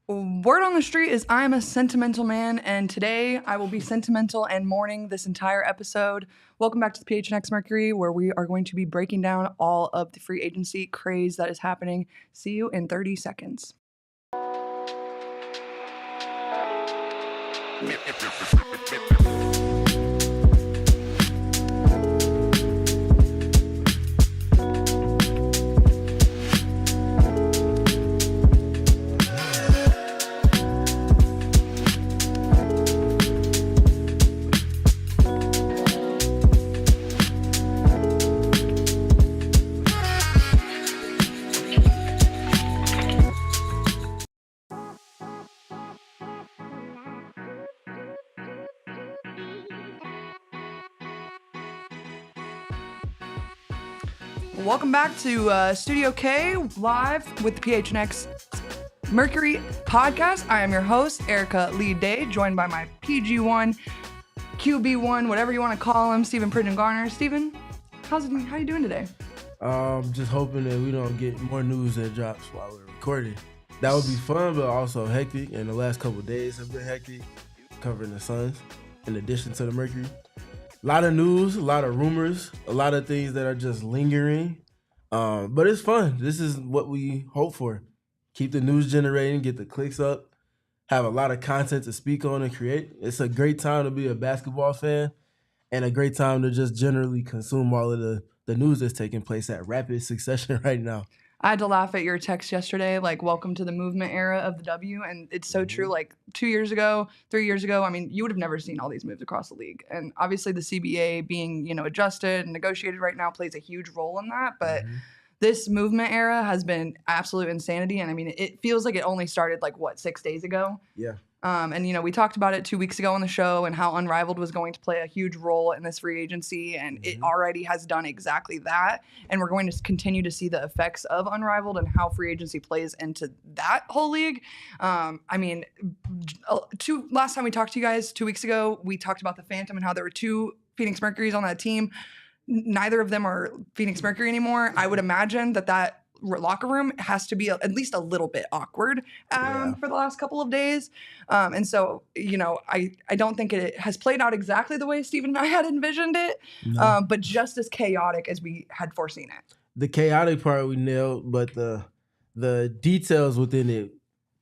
Word on the street is I'm a sentimental man, and today I will be sentimental and mourning this entire episode. Welcome back to the PHNX Mercury, where we are going to be breaking down all of the free agency craze that is happening. See you in 30 seconds. Welcome back to Studio K, live with the PHNX Mercury podcast. I am your host, Erika Lee Day, joined by my PG1, QB1, whatever you want to call him, Stephen Brittney Griner. Stephen, how you doing today? Just hoping that we don't get more news that drops while we're recording. That would be fun, but also hectic. And the last couple of days have been hectic, covering the Suns, in addition to the Mercury. A lot of news, a lot of rumors, a lot of things that are just lingering. But it's fun. This is what we hope for. Keep the news generating, get the clicks up, have a lot of content to speak on and create. It's a great time to be a basketball fan and a great time to just generally consume all of the news that's taking place at rapid succession right now. I had to laugh at your text yesterday, like, welcome to the movement era of the W. And it's so true. Like 2 years ago, 3 years ago, I mean, you would have never seen all these moves across the league. And obviously the CBA being, adjusted and negotiated right now plays a huge role in that. But this movement era has been absolute insanity. And I mean, it feels like it only started 6 days ago? Yeah. And we talked about it 2 weeks ago on the show and how Unrivaled was going to play a huge role in this free agency. And it already has done exactly that. And we're going to continue to see the effects of Unrivaled and how free agency plays into that whole league. Last time we talked to you guys 2 weeks ago, we talked about the Phantom and how there were two Phoenix Mercuries on that team. Neither of them are Phoenix Mercury anymore. I would imagine that locker room has to be at least a little bit awkward for the last couple of days. And so, I don't think it has played out exactly the way Stephen and I had envisioned it, but just as chaotic as we had foreseen it. The chaotic part we nailed, but the details within it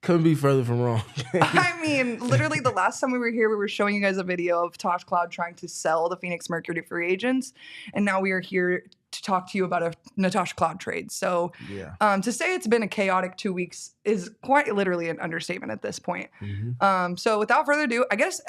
couldn't be further from wrong. I mean, literally the last time we were here, we were showing you guys a video of Tosh Cloud trying to sell the Phoenix Mercury to free agents. And now we are here to talk to you about a Natasha Cloud trade. So to say it's been a chaotic 2 weeks is quite literally an understatement at this point. So without further ado, I guess,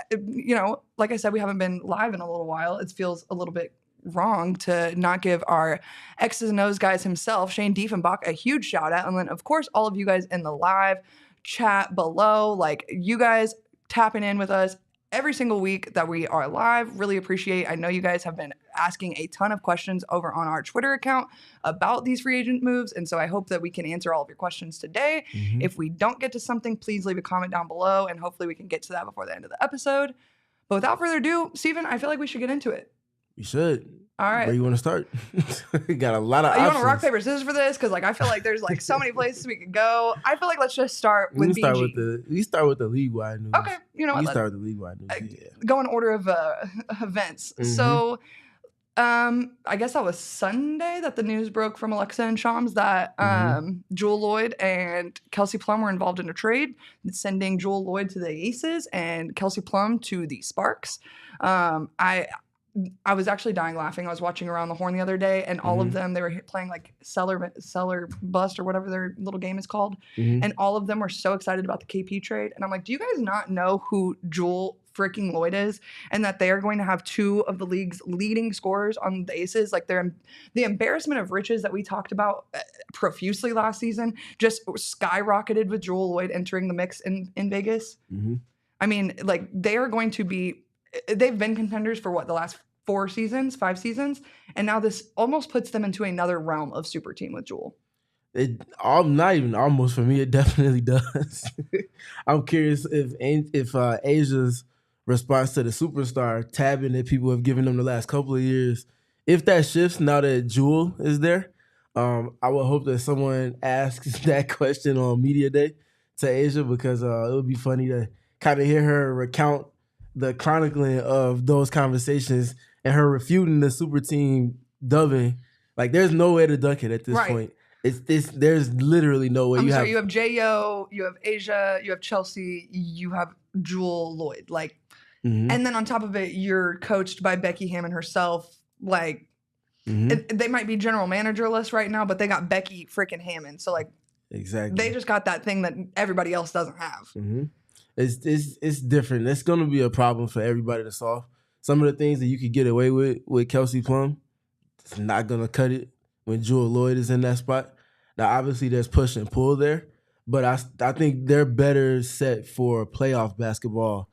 like I said, we haven't been live in a little while. It feels a little bit wrong to not give our X's and O's guys himself, Shane Diefenbach, a huge shout out. And then, of course, all of you guys in the live chat below, you guys tapping in with us every single week that we are live. Really appreciate. I know you guys have been asking a ton of questions over on our Twitter account about these free agent moves. And so I hope that we can answer all of your questions today. If we don't get to something, please leave a comment down below and hopefully we can get to that before the end of the episode. But without further ado, Stephen, I feel like we should get into it. You should. All right. Where you want to start? We got a lot of options. You want to rock, paper, scissors for this? Because I feel like there's so many places we could go. I feel like let's just start with BG. We start with the league-wide news. Okay. You know what? We start with the league-wide news. Go in order of events. So I guess that was Sunday that the news broke from Alexa and Shams that Jewel Lloyd and Kelsey Plum were involved in a trade, sending Jewel Lloyd to the Aces and Kelsey Plum to the Sparks. I was actually dying laughing. I was watching Around the Horn the other day, and all of them, they were playing Seller Bust or whatever their little game is called. And all of them were so excited about the KP trade. And I'm like, do you guys not know who Jewel freaking Lloyd is? And that they are going to have two of the league's leading scorers on the Aces? They're the embarrassment of riches that we talked about profusely last season just skyrocketed with Jewel Lloyd entering the mix in Vegas. I mean, they are going to be... They've been contenders for the last 5 seasons, and now this almost puts them into another realm of super team with Jewel. Not even almost, for me, it definitely does. I'm curious if Asia's response to the superstar tabbing that people have given them the last couple of years, if that shifts now that Jewel is there. I would hope that someone asks that question on Media Day to Asia because it would be funny to kind of hear her recount the chronicling of those conversations and her refuting the super team dubbing. Like, there's no way to dunk it at this point. There's literally no way. You have J.O., you have Asia, you have Chelsea, you have Jewel Lloyd. Like, and then on top of it, you're coached by Becky Hammon herself. Like, they might be general managerless right now, but they got Becky freaking Hammon. So, like, exactly, they just got that thing that everybody else doesn't have. It's different. It's going to be a problem for everybody to solve. Some of the things that you could get away with Kelsey Plum, it's not going to cut it when Jewel Lloyd is in that spot. Now, obviously, there's push and pull there, but I think they're better set for playoff basketball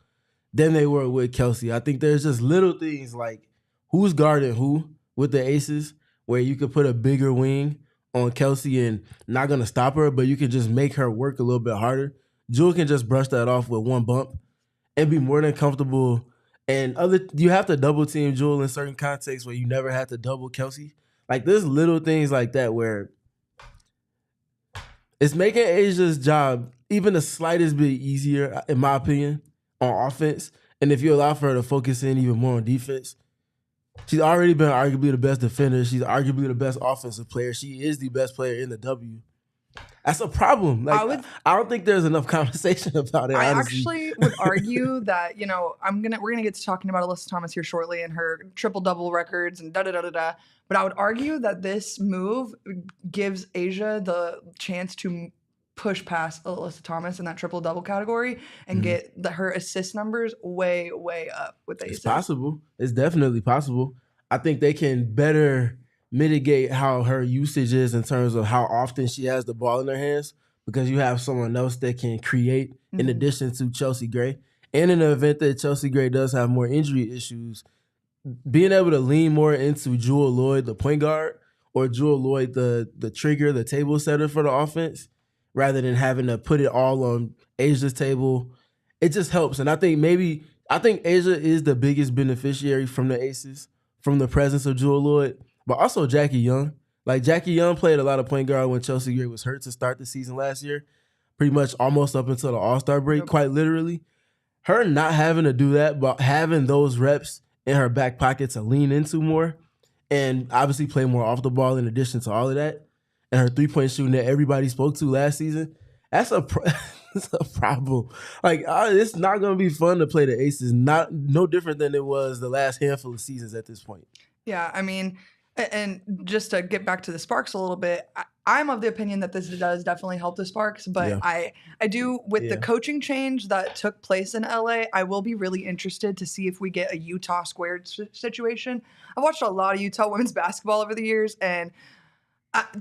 than they were with Kelsey. I think there's just little things like who's guarding who with the Aces, where you could put a bigger wing on Kelsey and not going to stop her, but you can just make her work a little bit harder. Jewel can just brush that off with one bump and be more than comfortable. And you have to double team Jewel in certain contexts where you never have to double Kelsey. Like, there's little things like that where it's making Asia's job even the slightest bit easier, in my opinion, on offense. And if you allow for her to focus in even more on defense, she's already been arguably the best defender. She's arguably the best offensive player. She is the best player in the W. That's a problem. Like, I don't think there's enough conversation about it. I honestly. Actually would argue that, we're gonna get to talking about Alyssa Thomas here shortly and her triple-double records and da-da-da-da-da. But I would argue that this move gives Asia the chance to push past Alyssa Thomas in that triple-double category and get her assist numbers way, way up with the Aces. It's possible. It's definitely possible. I think they can better mitigate how her usage is in terms of how often she has the ball in her hands, because you have someone else that can create in addition to Chelsea Gray. And in the event that Chelsea Gray does have more injury issues, being able to lean more into Jewel Lloyd, the point guard, or Jewel Lloyd, the trigger, the table setter for the offense, rather than having to put it all on Asia's table, it just helps. And I think Asia is the biggest beneficiary from the Aces, from the presence of Jewel Lloyd. But also Jackie Young. Like, Jackie Young played a lot of point guard when Chelsea Gray was hurt to start the season last year, pretty much almost up until the All-Star break, quite literally. Her not having to do that, but having those reps in her back pocket to lean into more and obviously play more off the ball in addition to all of that, and her three-point shooting that everybody spoke to last season, that's a problem. Like, it's not going to be fun to play the Aces, no different than it was the last handful of seasons at this point. Yeah, I mean, and just to get back to the Sparks a little bit, I'm of the opinion that this does definitely help the Sparks, but I do, with the coaching change that took place in LA, I will be really interested to see if we get a Utah squared situation. I've watched a lot of Utah women's basketball over the years, and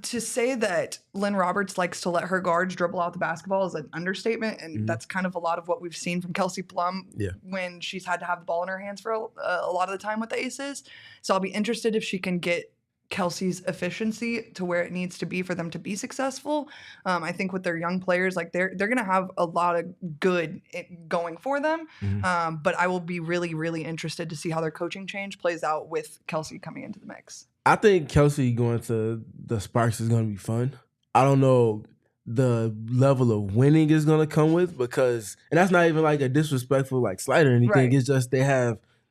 to say that Lynn Roberts likes to let her guards dribble out the basketball is an understatement, and that's kind of a lot of what we've seen from Kelsey Plum when she's had to have the ball in her hands for a lot of the time with the Aces. So I'll be interested if she can get Kelsey's efficiency to where it needs to be for them to be successful. I think with their young players, like they're going to have a lot of good going for them. But I will be really, really interested to see how their coaching change plays out with Kelsey coming into the mix. I think Kelsey going to the Sparks is going to be fun. I don't know the level of winning is going to come with, because, and that's not even like a disrespectful like slight or anything. Right. It's just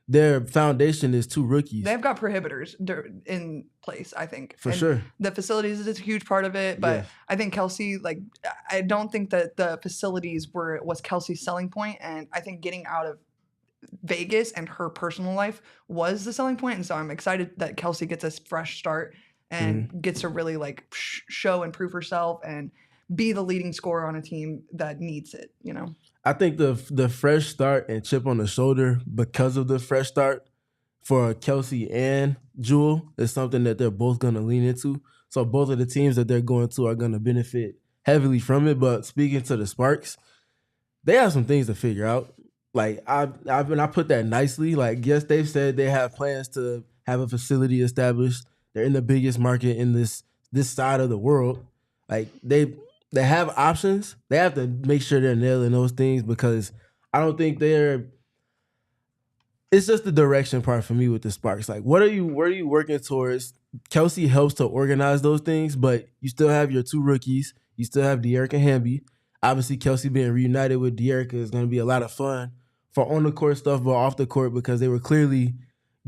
their foundation is two rookies. They've got prohibitors in place, I think. For sure. The facilities is a huge part of it, but I think Kelsey, like, I don't think that the facilities was Kelsey's selling point, and I think getting out of Vegas and her personal life was the selling point, and so I'm excited that Kelsey gets a fresh start and gets to really like show and prove herself and be the leading scorer on a team that needs it, I think the fresh start and chip on the shoulder because of the fresh start for Kelsey and Jewel is something that they're both going to lean into. So both of the teams that they're going to are going to benefit heavily from it. But speaking to the Sparks, they have some things to figure out. Like, I put that nicely. Like, yes, they've said they have plans to have a facility established. They're in the biggest market in this side of the world. Like, they have options. They have to make sure they're nailing those things, because I don't think it's just the direction part for me with the Sparks. Like, where are you working towards? Kelsey helps to organize those things, but you still have your two rookies. You still have Erika Hamby. Obviously, Kelsey being reunited with Erika is going to be a lot of fun for on the court stuff, but off the court because they were clearly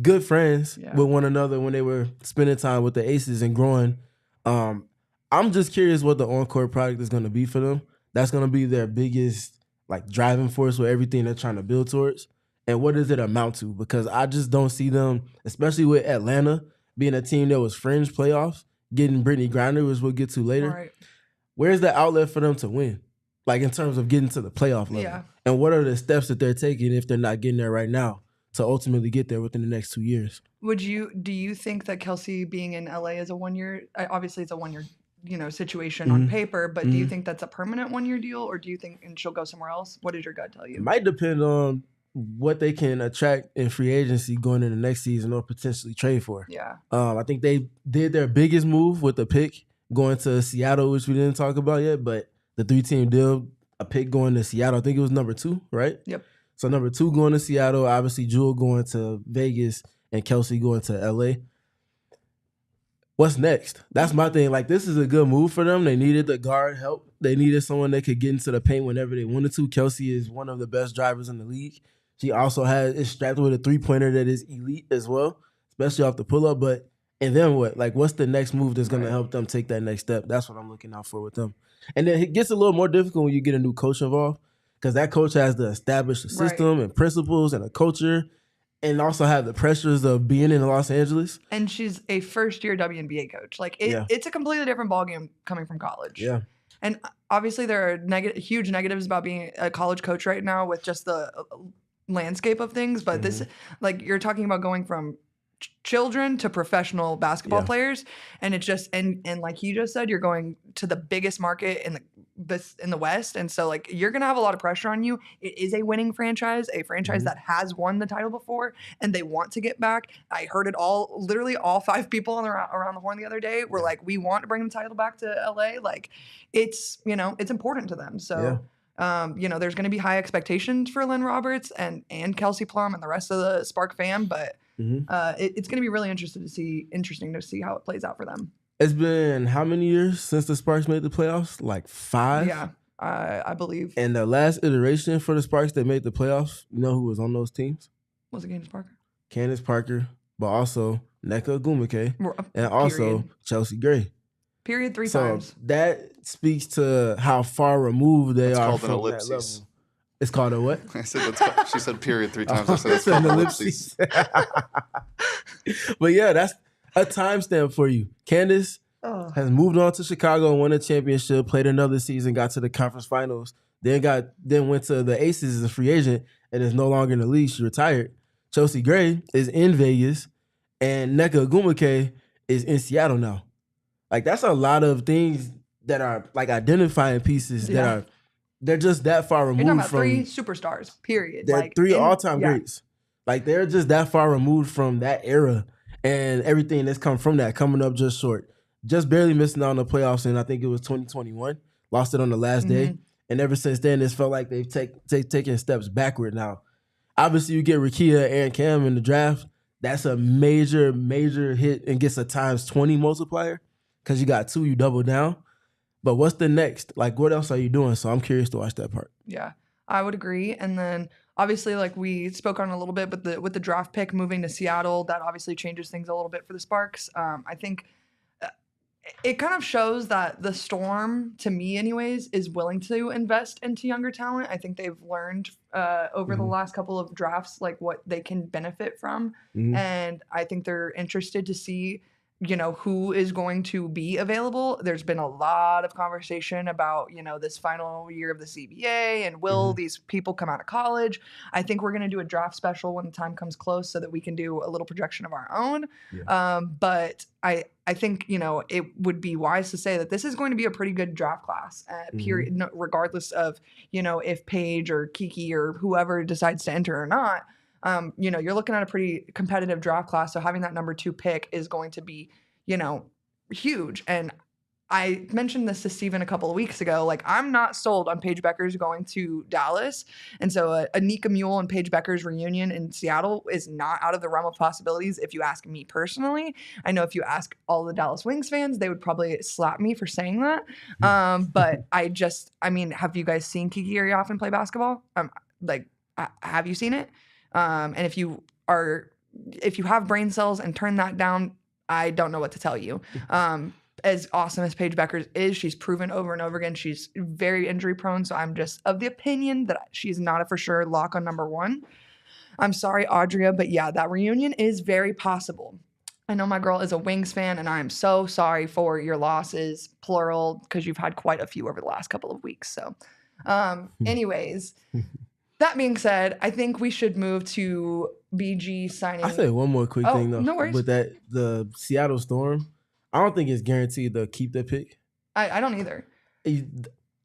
good friends with one another when they were spending time with the Aces and growing. I'm just curious what the on-court product is going to be for them. That's going to be their biggest driving force with everything they're trying to build towards. And what does it amount to? Because I just don't see them, especially with Atlanta being a team that was fringe playoffs, getting Brittney Griner, which we'll get to later. Right. Where's the outlet for them to win? In terms of getting to the playoff level. Yeah. And what are the steps that they're taking if they're not getting there right now to ultimately get there within the next 2 years? Do you think that Kelsey being in LA is a 1 year, obviously it's a 1 year, situation on paper, but do you think that's a permanent 1 year deal, or do you think and she'll go somewhere else? What did your gut tell you? It might depend on what they can attract in free agency going into next season or potentially trade for. Yeah. I think they did their biggest move with the pick going to Seattle, which we didn't talk about yet, but the 3-team deal, a pick going to Seattle. I think it was number 2, right? Yep. So number 2 going to Seattle, obviously Jewel going to Vegas and Kelsey going to LA. What's next? That's my thing. This is a good move for them. They needed the guard help. They needed someone that could get into the paint whenever they wanted to. Kelsey is one of the best drivers in the league. She also is strapped with a 3-pointer that is elite as well, especially off the pull-up. And then what? What's the next move that's going to help them take that next step? That's what I'm looking out for with them. And then it gets a little more difficult when you get a new coach involved because that coach has to establish a system and principles and a culture and also have the pressures of being in Los Angeles. And she's a first-year WNBA coach. It's a completely different ballgame coming from college. Yeah. And obviously there are huge negatives about being a college coach right now with just the landscape of things. But this, you're talking about going from children to professional basketball players, and it's just and like you just said, you're going to the biggest market in the West, and so you're gonna have a lot of pressure on you. It is a winning franchise, that has won the title before, and they want to get back. I heard it literally all 5 people around the horn the other day were we want to bring the title back to LA. It's it's important to them. So there's going to be high expectations for Lynn Roberts and Kelsey Plum and the rest of the Spark fam, but it's going to be really interesting to see how it plays out for them. It's been how many years since the Sparks made the playoffs? 5? Yeah, I believe. And the last iteration for the Sparks that made the playoffs, you know who was on those teams? Was it Candace Parker? Candace Parker, but also Nneka Ogwumike, and also Chelsea Gray. Period 3 times. That speaks to how far removed they are from an that level. It's called a what? I said she said period 3 times. I said it's called an ellipses. But yeah, that's a timestamp for you. Candace has moved on to Chicago, won a championship, played another season, got to the conference finals, then went to the Aces as a free agent and is no longer in the league. She retired. Chelsea Gray is in Vegas, and Nneka Ogwumike is in Seattle now. That's a lot of things that are identifying pieces that they're just that far removed. You're talking about from 3 superstars, period. They're 3 all-time greats. They're just that far removed from that era and everything that's come from that, coming up just short. Just barely missing out on the playoffs, and I think it was 2021. Lost it on the last day. And ever since then, it's felt like they've taken steps backward now. Obviously, you get Rikia and Cam in the draft. That's a major, major hit and gets a times 20 multiplier because you got 2, you double down. But what's the next? What else are you doing? So I'm curious to watch that part. Yeah, I would agree. And then obviously, we spoke on a little bit, but with the draft pick moving to Seattle, that obviously changes things a little bit for the Sparks. I think it kind of shows that the Storm, to me anyways, is willing to invest into younger talent. I think they've learned over the last couple of drafts what they can benefit from. And I think they're interested to see who is going to be available. There's been a lot of conversation about, this final year of the CBA and will these people come out of college. I think we're going to do a draft special when the time comes close so that we can do a little projection of our own. Yeah. But I think, it would be wise to say that this is going to be a pretty good draft class, period, regardless of, if Paige or Kiki or whoever decides to enter or not. You're looking at a pretty competitive draft class. So having that number 2 pick is going to be, huge. And I mentioned this to Steven a couple of weeks ago. Like, I'm not sold on Paige Bueckers going to Dallas. And so a Nika Mule and Paige Bueckers reunion in Seattle is not out of the realm of possibilities if you ask me personally. I know if you ask all the Dallas Wings fans, they would probably slap me for saying that. But I mean, have you guys seen Kiki Arioffen play basketball? Have you seen it? And if you have brain cells and turn that down, I don't know what to tell you. As awesome as Paige Bueckers is, she's proven over and over again she's very injury prone. So I'm just of the opinion that she's not a for sure lock on number one. I'm sorry, Audria, but yeah, that reunion is very possible. I know my girl is a Wings fan, and I am so sorry for your losses, plural, because you've had quite a few over the last couple of weeks. So, anyways, that being said, I think we should move to BG signing. I'll say one more quick thing though. No worries. With the Seattle Storm, I don't think it's guaranteed they'll keep that pick. I don't either.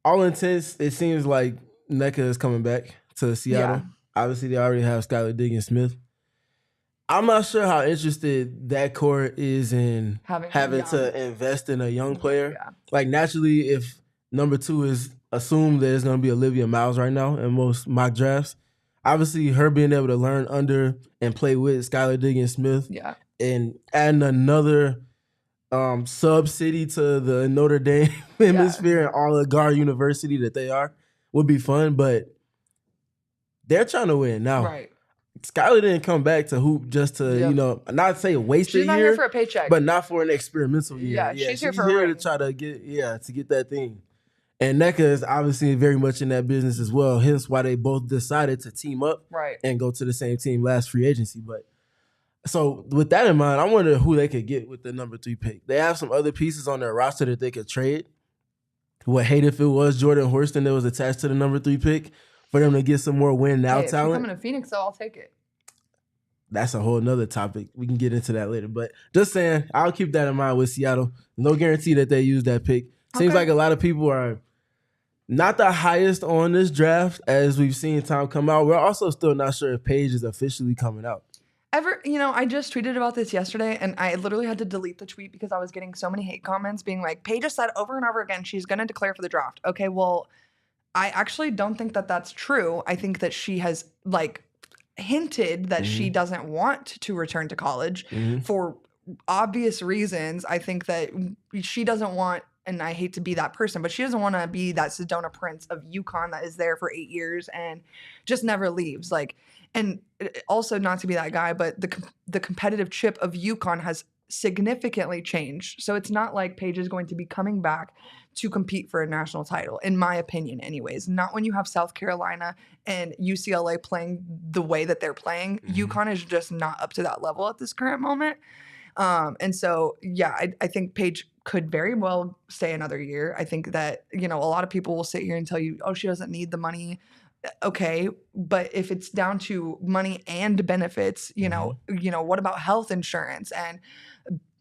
All intents, it seems like NECA is coming back to Seattle. Yeah. Obviously, they already have Skylar Diggins-Smith. I'm not sure how interested that court is in having to invest in a young player. Yeah. Like, naturally, if number 2 is assumed that it's going to be Olivia Miles right now in most mock drafts, obviously her being able to learn under and play with Skylar Diggins-Smith and adding another sub-city to the Notre Dame hemisphere and Oligar University that they are would be fun, but they're trying to win now. Right. Skylar didn't come back to hoop just to, not say waste a year. She's not here for a paycheck. But not for an experimental year. Yeah, she's here for a ring. To try to get that thing. And NECA is obviously very much in that business as well, hence why they both decided to team up and go to the same team last free agency. But so with that in mind, I wonder who they could get with the number 3 pick. They have some other pieces on their roster that they could trade. Would hate if it was Jordan Horston that was attached to the number 3 pick for them to get some more win now talent. If you're coming to Phoenix, though, I'll take it. That's a whole nother topic. We can get into that later. But just saying, I'll keep that in mind with Seattle. No guarantee that they use that pick. Seems like a lot of people are not the highest on this draft as we've seen time come out. We're also still not sure if Paige is officially coming out. I just tweeted about this yesterday, and I literally had to delete the tweet because I was getting so many hate comments being like, Paige has said over and over again she's going to declare for the draft. Okay, well, I actually don't think that that's true. I think that she has, hinted that she doesn't want to return to college for obvious reasons. I think that she doesn't want, and I hate to be that person, but she doesn't want to be that Sedona Prince of UConn that is there for 8 years and just never leaves. And also not to be that guy, but the competitive chip of UConn has significantly changed. So it's not like Paige is going to be coming back to compete for a national title, in my opinion anyways. Not when you have South Carolina and UCLA playing the way that they're playing. UConn is just not up to that level at this current moment. And so, I think Paige could very well stay another year. I think that, a lot of people will sit here and tell you, oh, she doesn't need the money. Okay, but if it's down to money and benefits, what about health insurance and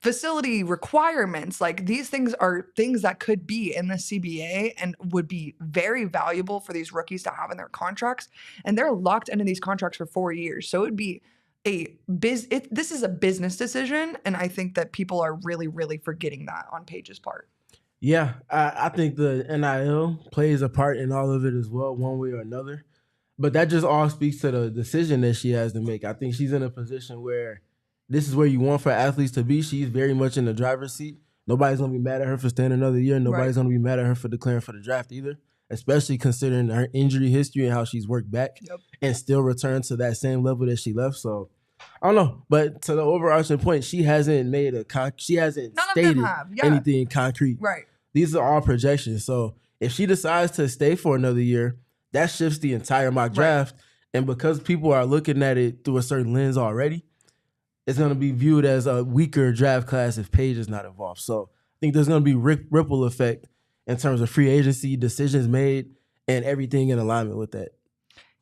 facility requirements? These things are things that could be in the CBA and would be very valuable for these rookies to have in their contracts. And they're locked into these contracts for 4 years. So it would be this is a business decision. And I think that people are really, really forgetting that on Paige's part. Yeah, I think the NIL plays a part in all of it as well, one way or another. But that just all speaks to the decision that she has to make. I think she's in a position where this is where you want for athletes to be. She's very much in the driver's seat. Nobody's going to be mad at her for staying another year. Nobody's going to be mad at her for declaring for the draft either, especially considering her injury history and how she's worked back and still returned to that same level that she left. So I don't know, but to the overarching point, she hasn't made she hasn't stated anything concrete. Right. These are all projections. So if she decides to stay for another year, that shifts the entire mock draft. And because people are looking at it through a certain lens already, it's going to be viewed as a weaker draft class if Paige is not involved. So I think there's going to be ripple effect in terms of free agency, decisions made, and everything in alignment with that.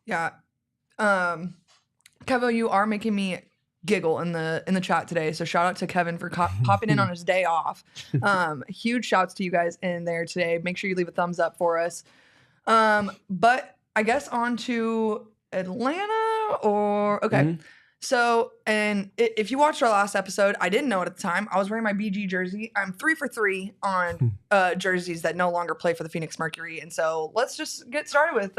Yeah. Kevo, you are making me giggle in the chat today. So shout out to Kevin for popping in on his day off. Huge shouts to you guys in there today. Make sure you leave a thumbs up for us. But I guess on to Atlanta So, and if you watched our last episode, I didn't know it at the time. I was wearing my BG jersey. I'm 3 for 3 on jerseys that no longer play for the Phoenix Mercury. And so let's just get started with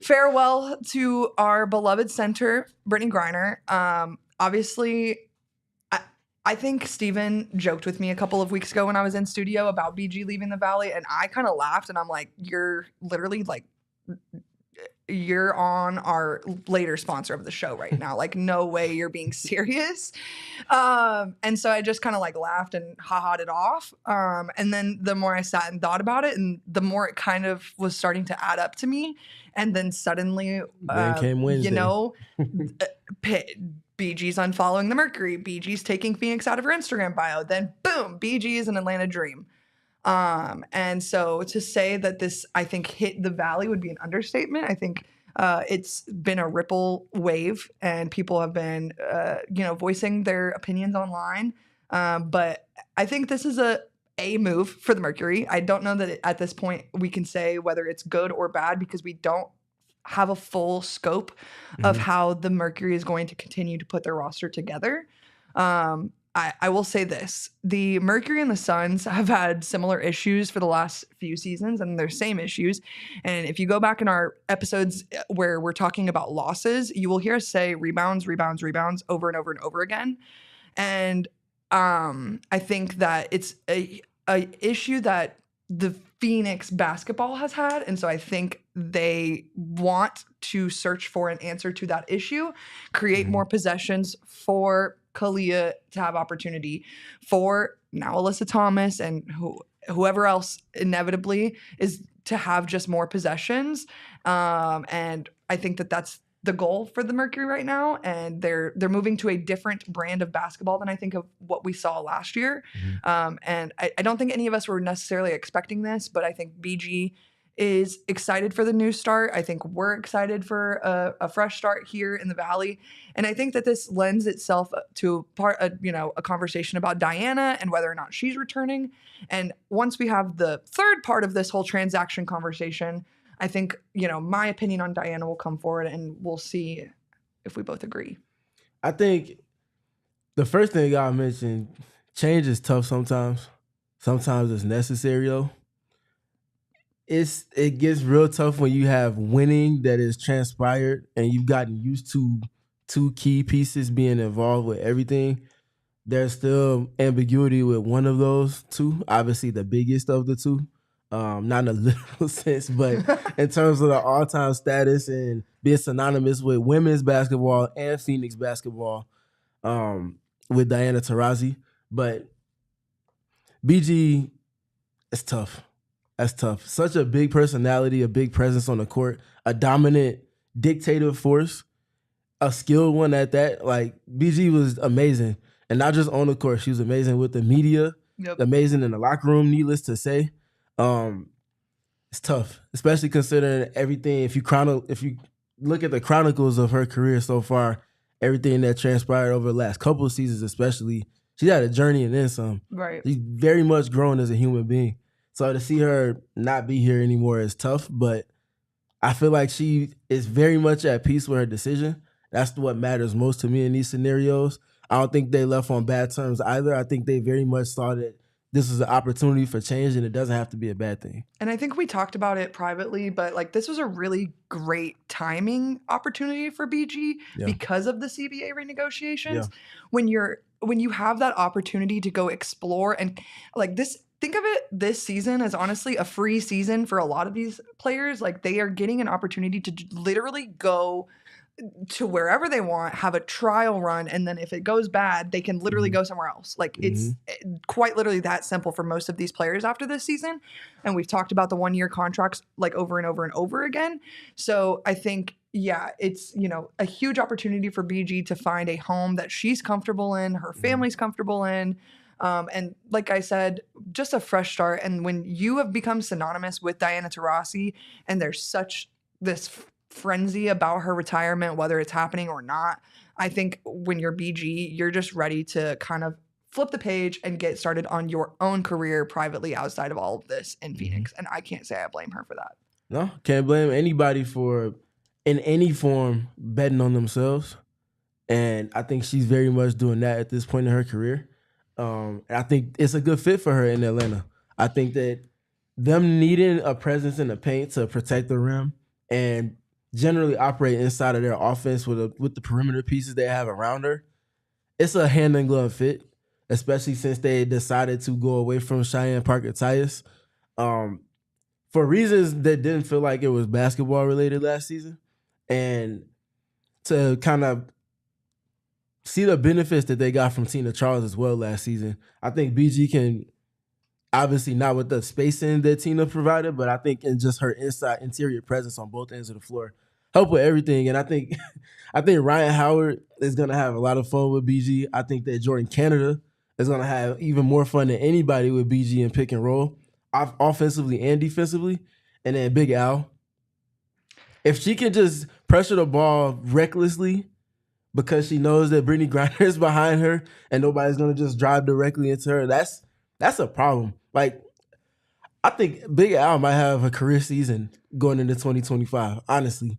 farewell to our beloved center, Brittney Griner. Obviously, I think Steven joked with me a couple of weeks ago when I was in studio about BG leaving the Valley. And I kind of laughed and I'm like, you're literally like, you're on our later sponsor of the show right now. Like, no way you're being serious. And so I just kind of like laughed and ha-ha'd it off. And then the more I sat and thought about it, and the more it kind of was starting to add up to me. And then suddenly, came Wednesday. you know, BG's unfollowing the Mercury. BG's taking Phoenix out of her Instagram bio. Then boom, BG is an Atlanta dream. And so to say that this, I think, hit the Valley would be an understatement. I think it's been a ripple wave and people have been, voicing their opinions online. But I think this is a move for the Mercury. I don't know that at this point we can say whether it's good or bad because we don't have a full scope of how the Mercury is going to continue to put their roster together. I will say this. The Mercury and the Suns have had similar issues for the last few seasons, and they're same issues. And if you go back in our episodes where we're talking about losses, you will hear us say rebounds, rebounds, rebounds over and over and over again. And I think that it's a issue that the Phoenix basketball has had. And so I think they want to search for an answer to that issue, create more possessions for Kalia to have opportunity, for now Alyssa Thomas and whoever else inevitably is to have just more possessions. And I think that that's the goal for the Mercury right now. And they're moving to a different brand of basketball than I think of what we saw last year. And I don't think any of us were necessarily expecting this, but I think BG is excited for the new start. I think we're excited for a fresh start here in the Valley. And I think that this lends itself to a conversation about Diana and whether or not she's returning. And once we have the third part of this whole transaction conversation, I think, my opinion on Diana will come forward and we'll see if we both agree. I think the first thing y'all mentioned, change is tough sometimes. Sometimes it's necessary though. It gets real tough when you have winning that is transpired and you've gotten used to two key pieces being involved with everything. There's still ambiguity with one of those two, obviously the biggest of the two. Not in a literal sense, but in terms of the all-time status and being synonymous with women's basketball and Phoenix basketball with Diana Taurasi. But BG, it's tough. That's tough. Such a big personality, a big presence on the court, a dominant dictative force, a skilled one at that. Like, BG was amazing. And not just on the court. She was amazing with the media, amazing in the locker room, needless to say. It's tough, especially considering everything. If you look at the chronicles of her career so far, everything that transpired over the last couple of seasons especially, she's had a journey and then some. Right. She's very much grown as a human being. So to see her not be here anymore is tough, but I feel like she is very much at peace with her decision. That's what matters most to me in these scenarios. I don't think they left on bad terms either. I think they very much saw that this is an opportunity for change and it doesn't have to be a bad thing. And I think we talked about it privately, but like this was a really great timing opportunity for BG because of the CBA renegotiations. Yeah. When you have that opportunity to go explore and like this, think of it this season as honestly a free season for a lot of these players. Like they are getting an opportunity to literally go to wherever they want, have a trial run, and then if it goes bad, they can literally go somewhere else. Like it's quite literally that simple for most of these players after this season. And we've talked about the 1-year contracts like over and over and over again. So I think, it's, a huge opportunity for BG to find a home that she's comfortable in, her family's comfortable in. And like I said, just a fresh start. And when you have become synonymous with Diana Taurasi and there's such this frenzy about her retirement, whether it's happening or not, I think when you're BG, you're just ready to kind of flip the page and get started on your own career privately outside of all of this in Phoenix. And I can't say I blame her for that. No, can't blame anybody for, in any form, betting on themselves. And I think she's very much doing that at this point in her career. And I think it's a good fit for her in Atlanta. I think that them needing a presence in the paint to protect the rim and generally operate inside of their offense with the perimeter pieces they have around her, it's a hand in glove fit, especially since they decided to go away from Cheyenne Parker-Tyus for reasons that didn't feel like it was basketball related last season. And to kind of see the benefits that they got from Tina Charles as well last season, I think BG can, obviously not with the spacing that Tina provided, but I think in just her interior presence on both ends of the floor, help with everything. And I think Ryan Howard is going to have a lot of fun with BG. I think that Jordan Canada is going to have even more fun than anybody with BG in pick and roll, offensively and defensively. And then Big Al, if she can just pressure the ball recklessly because she knows that Brittney Griner is behind her and nobody's going to just drive directly into her, that's a problem. Like, I think Big Al might have a career season going into 2025, honestly.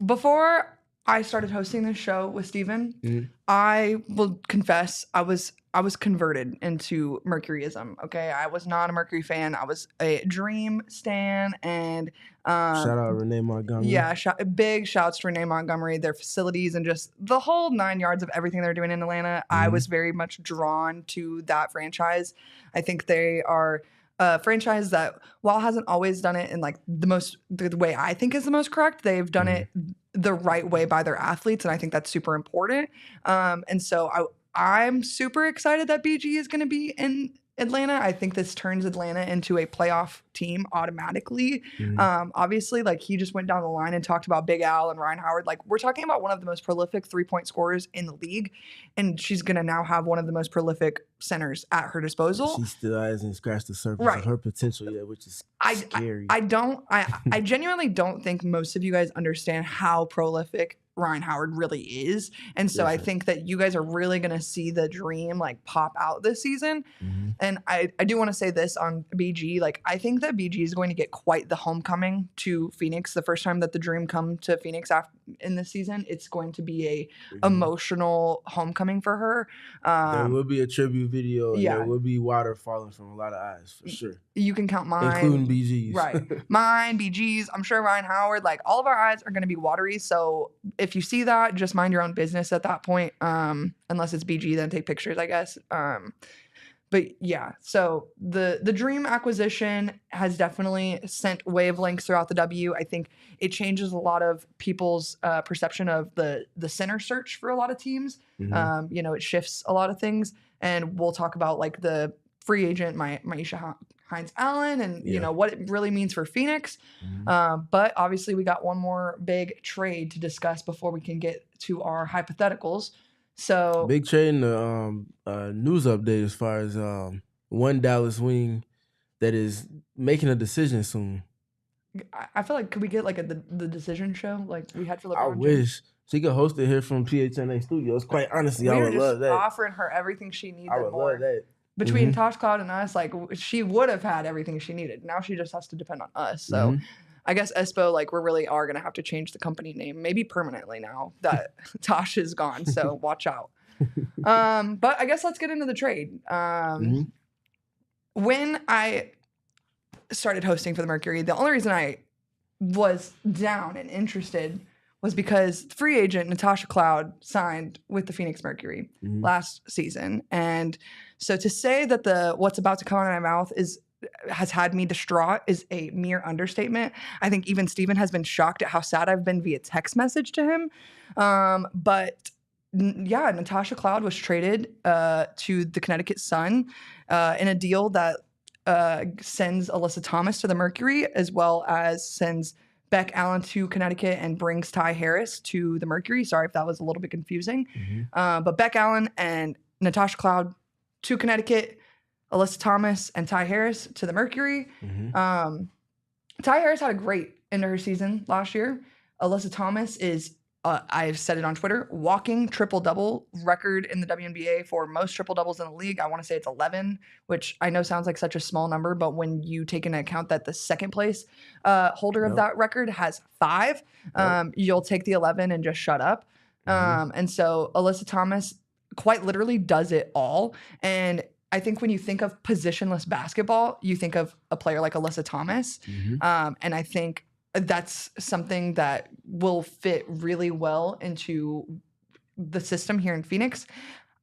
Before I started hosting this show with Stephen, I will confess I was converted into Mercuryism. Okay, I was not a Mercury fan. I was a Dream stan, and shout out Renee Montgomery. Yeah, big shouts to Renee Montgomery, their facilities, and just the whole 9 yards of everything they're doing in Atlanta. I was very much drawn to that franchise. I think they are a franchise that, while hasn't always done it in like the way I think is the most correct, they've done it the right way by their athletes, and I think that's super important. And so I'm super excited that BG is going to be in Atlanta. I think this turns Atlanta into a playoff team automatically. Obviously, like, he just went down the line and talked about Big Al and Ryan Howard. Like, we're talking about one of the most prolific 3-point scorers in the league, and she's going to now have one of the most prolific centers at her disposal. She still hasn't scratched the surface of her potential yet, which is scary. I genuinely don't think most of you guys understand how prolific Ryan Howard really is. And so I think that you guys are really going to see the dream like pop out this season. And I do want to say this on BG. Like, I think that BG is going to get quite the homecoming to Phoenix. The first time that the dream come to Phoenix in this season, it's going to be a emotional homecoming for her. There will be a tribute video. And there will be water falling from a lot of eyes, for sure. You can count mine. Including BG's. Right. Mine, BG's. I'm sure Ryan Howard. Like, all of our eyes are going to be watery. So if you see that, just mind your own business at that point. Unless it's BG, then take pictures, I guess. But yeah, so the Dream acquisition has definitely sent wavelengths throughout the W. I think it changes a lot of people's perception of the center search for a lot of teams. It shifts a lot of things, and we'll talk about like the free agent, Maisha Hines-Allen, and you know what it really means for Phoenix. But obviously, we got one more big trade to discuss before we can get to our hypotheticals. So big trade in the news update as far as one Dallas wing that is making a decision soon. I feel like, could we get like the decision show like we had for LeBron? I wish she could host it here from PHNX Studios. Quite honestly, I would love that. Offering her everything she needs. I would love that. Between Tosh Cloud and us, like, she would have had everything she needed. Now she just has to depend on us. So I guess Espo, like, we really are going to have to change the company name, maybe permanently now that Tosh is gone. So watch out. But I guess let's get into the trade. When I started hosting for the Mercury, the only reason I was down and interested was because free agent Natasha Cloud signed with the Phoenix Mercury last season. And so to say that what's about to come out of my mouth has had me distraught is a mere understatement. I think even Stephen has been shocked at how sad I've been via text message to him. But yeah, Natasha Cloud was traded to the Connecticut Sun in a deal that sends Alyssa Thomas to the Mercury, as well as sends Beck Allen to Connecticut and brings Ty Harris to the Mercury. Sorry if that was a little bit confusing. But Beck Allen and Natasha Cloud to Connecticut, Alyssa Thomas and Ty Harris to the Mercury. Ty Harris had a great end of her season last year. Alyssa Thomas is, I've said it on Twitter, walking triple-double record in the WNBA for most triple-doubles in the league. I want to say it's 11, which I know sounds like such a small number, but when you take into account that the second place holder of that record has 5, you'll take the 11 and just shut up. And so Alyssa Thomas quite literally does it all. And I think when you think of positionless basketball, you think of a player like Alyssa Thomas. And I think that's something that will fit really well into the system here in Phoenix.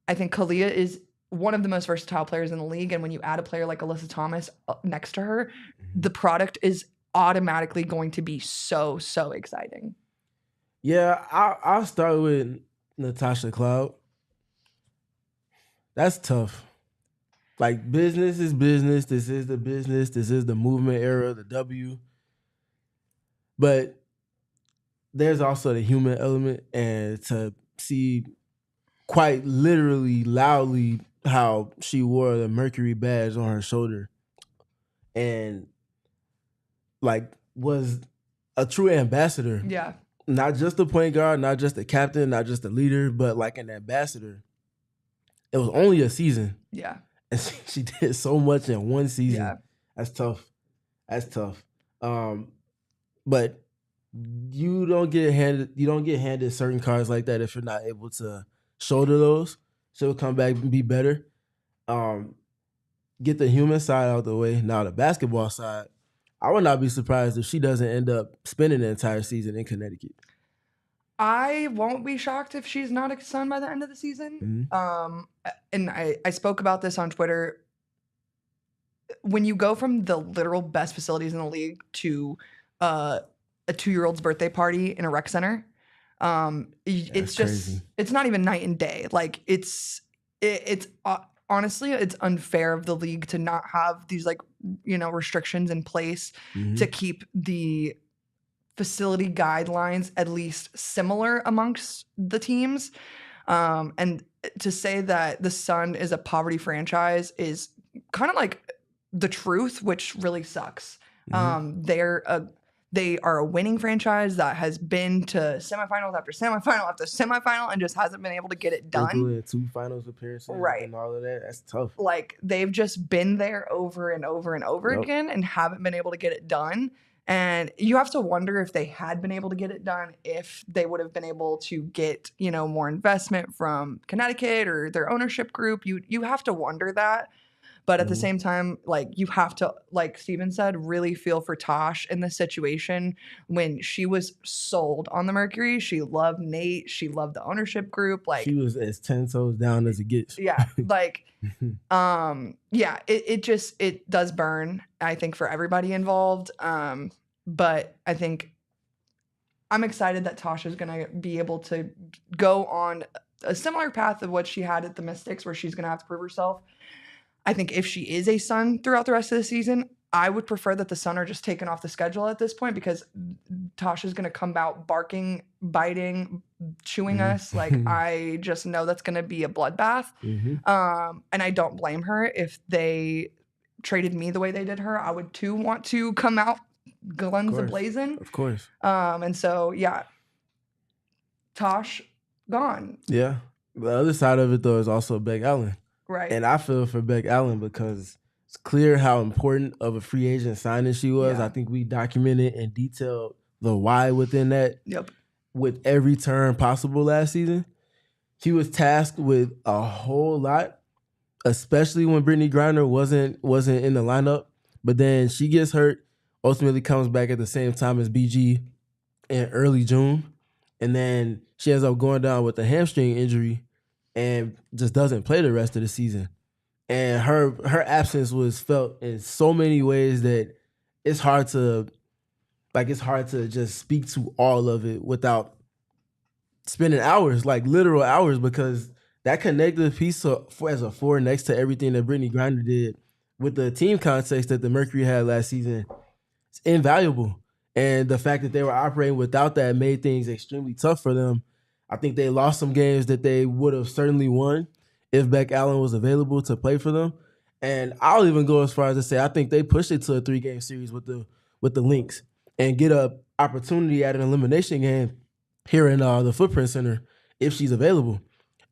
I think Kalia is one of the most versatile players in the league. And when you add a player like Alyssa Thomas next to her, the product is automatically going to be so, so exciting. Yeah, I'll start with Natasha Cloud. That's tough. Like, business is business. This is the business. This is the movement era, the W. But there's also the human element, and to see quite literally, loudly, how she wore the Mercury badge on her shoulder and, like, was a true ambassador. Yeah. Not just the point guard, not just the captain, not just the leader, but like an ambassador. It was only a season. Yeah. And she did so much in one season. Yeah. That's tough. But you don't get handed certain cards like that if you're not able to shoulder those. She'll come back and be better. Get the human side out the way. Now the basketball side, I would not be surprised if she doesn't end up spending the entire season in Connecticut. I won't be shocked if she's not a Sun by the end of the season. And I spoke about this on Twitter. When you go from the literal best facilities in the league to a 2-year-old's birthday party in a rec center, it's just crazy. It's not even night and day. Like it's honestly, it's unfair of the league to not have these restrictions in place to keep the facility guidelines at least similar amongst the teams. And to say that the Sun is a poverty franchise is kind of like the truth, which really sucks. They are a winning franchise that has been to semifinals after semifinal after semifinal and just hasn't been able to get it done. 2 finals appearances, right? And all of that. That's tough. Like they've just been there over and over and over again and haven't been able to get it done. And you have to wonder if they had been able to get it done, if they would have been able to get, more investment from Connecticut or their ownership group. You have to wonder that. But at the same time, you have to, like Steven said, really feel for Tosh in this situation. When she was sold on the Mercury, she loved Nate. She loved the ownership group. She was as 10 toes down as it gets. Yeah. It does burn, I think, for everybody involved. But I think I'm excited that Tasha's going to be able to go on a similar path of what she had at the Mystics, where she's going to have to prove herself. I think if she is a Sun throughout the rest of the season, I would prefer that the Sun are just taken off the schedule at this point, because Tasha's going to come out barking, biting, chewing us. I just know that's going to be a bloodbath. And I don't blame her. If they traded me the way they did her, I would too want to come out guns a-blazing. Of course. And so, yeah, Tosh gone. Yeah. The other side of it, though, is also Beck Allen. Right. And I feel for Beck Allen because it's clear how important of a free agent signing she was. I think we documented and detailed the why within that. Yep. With every turn possible last season. She was tasked with a whole lot, especially when Brittney Griner wasn't in the lineup. But then she gets hurt, ultimately comes back at the same time as BG in early June. And then she ends up going down with a hamstring injury and just doesn't play the rest of the season. And her absence was felt in so many ways that it's hard to just speak to all of it without spending hours, literal hours, because that connective piece as a 4 next to everything that Brittney Griner did with the team context that the Mercury had last season, it's invaluable. And the fact that they were operating without that made things extremely tough for them. I think they lost some games that they would have certainly won if Beck Allen was available to play for them. And I'll even go as far as to say I think they pushed it to a 3-game series with the Lynx and get an opportunity at an elimination game here in the Footprint Center if she's available.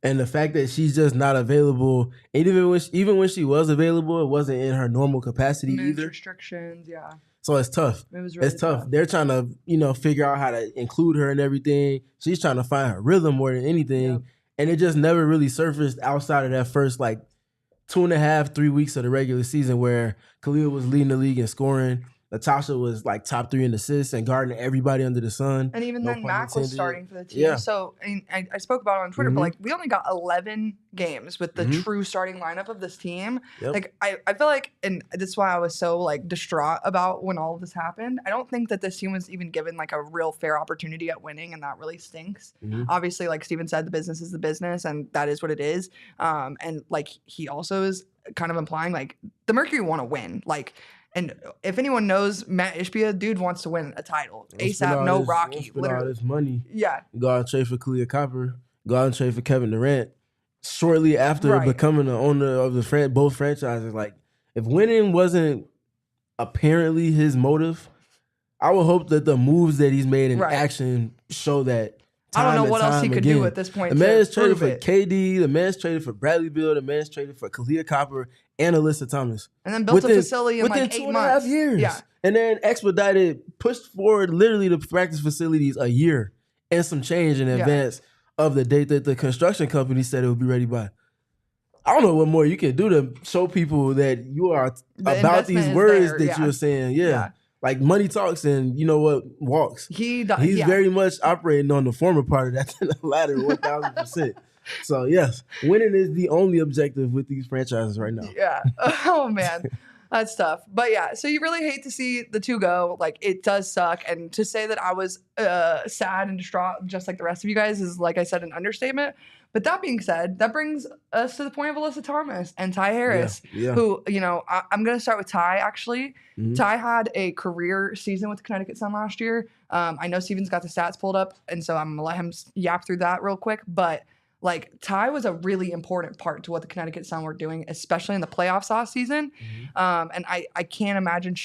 And the fact that she's just not available, and even when she was available, it wasn't in her normal capacity either. Restrictions, yeah. So it's tough. It was really it's tough. They're trying to, figure out how to include her in everything. She's trying to find her rhythm more than anything. Yep. And it just never really surfaced outside of that first 2.5, 3 weeks of the regular season where Khalil was leading the league in scoring. Natasha was top 3 in assists and guarding everybody under the sun. And even then, Mac was starting for the team. Yeah. So I spoke about it on Twitter, but we only got 11 games with the true starting lineup of this team. Yep. I feel like, and this is why I was so distraught about when all of this happened. I don't think that this team was even given a real fair opportunity at winning, and that really stinks. Obviously, like Steven said, the business is the business, and that is what it is. And he also is kind of implying the Mercury want to win. And if anyone knows Matt Ishbia, dude wants to win a title. ASAP, no Rocky. Literally. All this money. Yeah. Go out and trade for Khalil Copper. Go out and trade for Kevin Durant. Shortly after becoming the owner of both franchises. If winning wasn't apparently his motive, I would hope that the moves that he's made in action show that. I don't know what else he could do at this point. The man's traded for KD. The man's traded for Bradley Beal. The man's traded for Khalil Copper and Alyssa Thomas. And then built a facility in within 8 months. 2.5 years. Yeah. And then pushed forward literally the practice facilities a year and some change in advance of the date that the construction company said it would be ready by. I don't know what more you can do to show people that you are about these words that you're saying. Yeah. Money talks and you know what walks. He's very much operating on the former part of that than the latter 1,000%. So yes, winning is the only objective with these franchises right now. Yeah. Oh man, that's tough. But yeah, so you really hate to see the two go. It does suck, and to say that I was sad and distraught just like the rest of you guys is, like I said, an understatement. But that being said, that brings us to the point of Alyssa Thomas and Ty Harris, who, I'm going to start with Ty, actually. Ty had a career season with the Connecticut Sun last year. I know Steven's got the stats pulled up, and so I'm going to let him yap through that real quick. But, Ty was a really important part to what the Connecticut Sun were doing, especially in the playoffs last season. And I can't imagine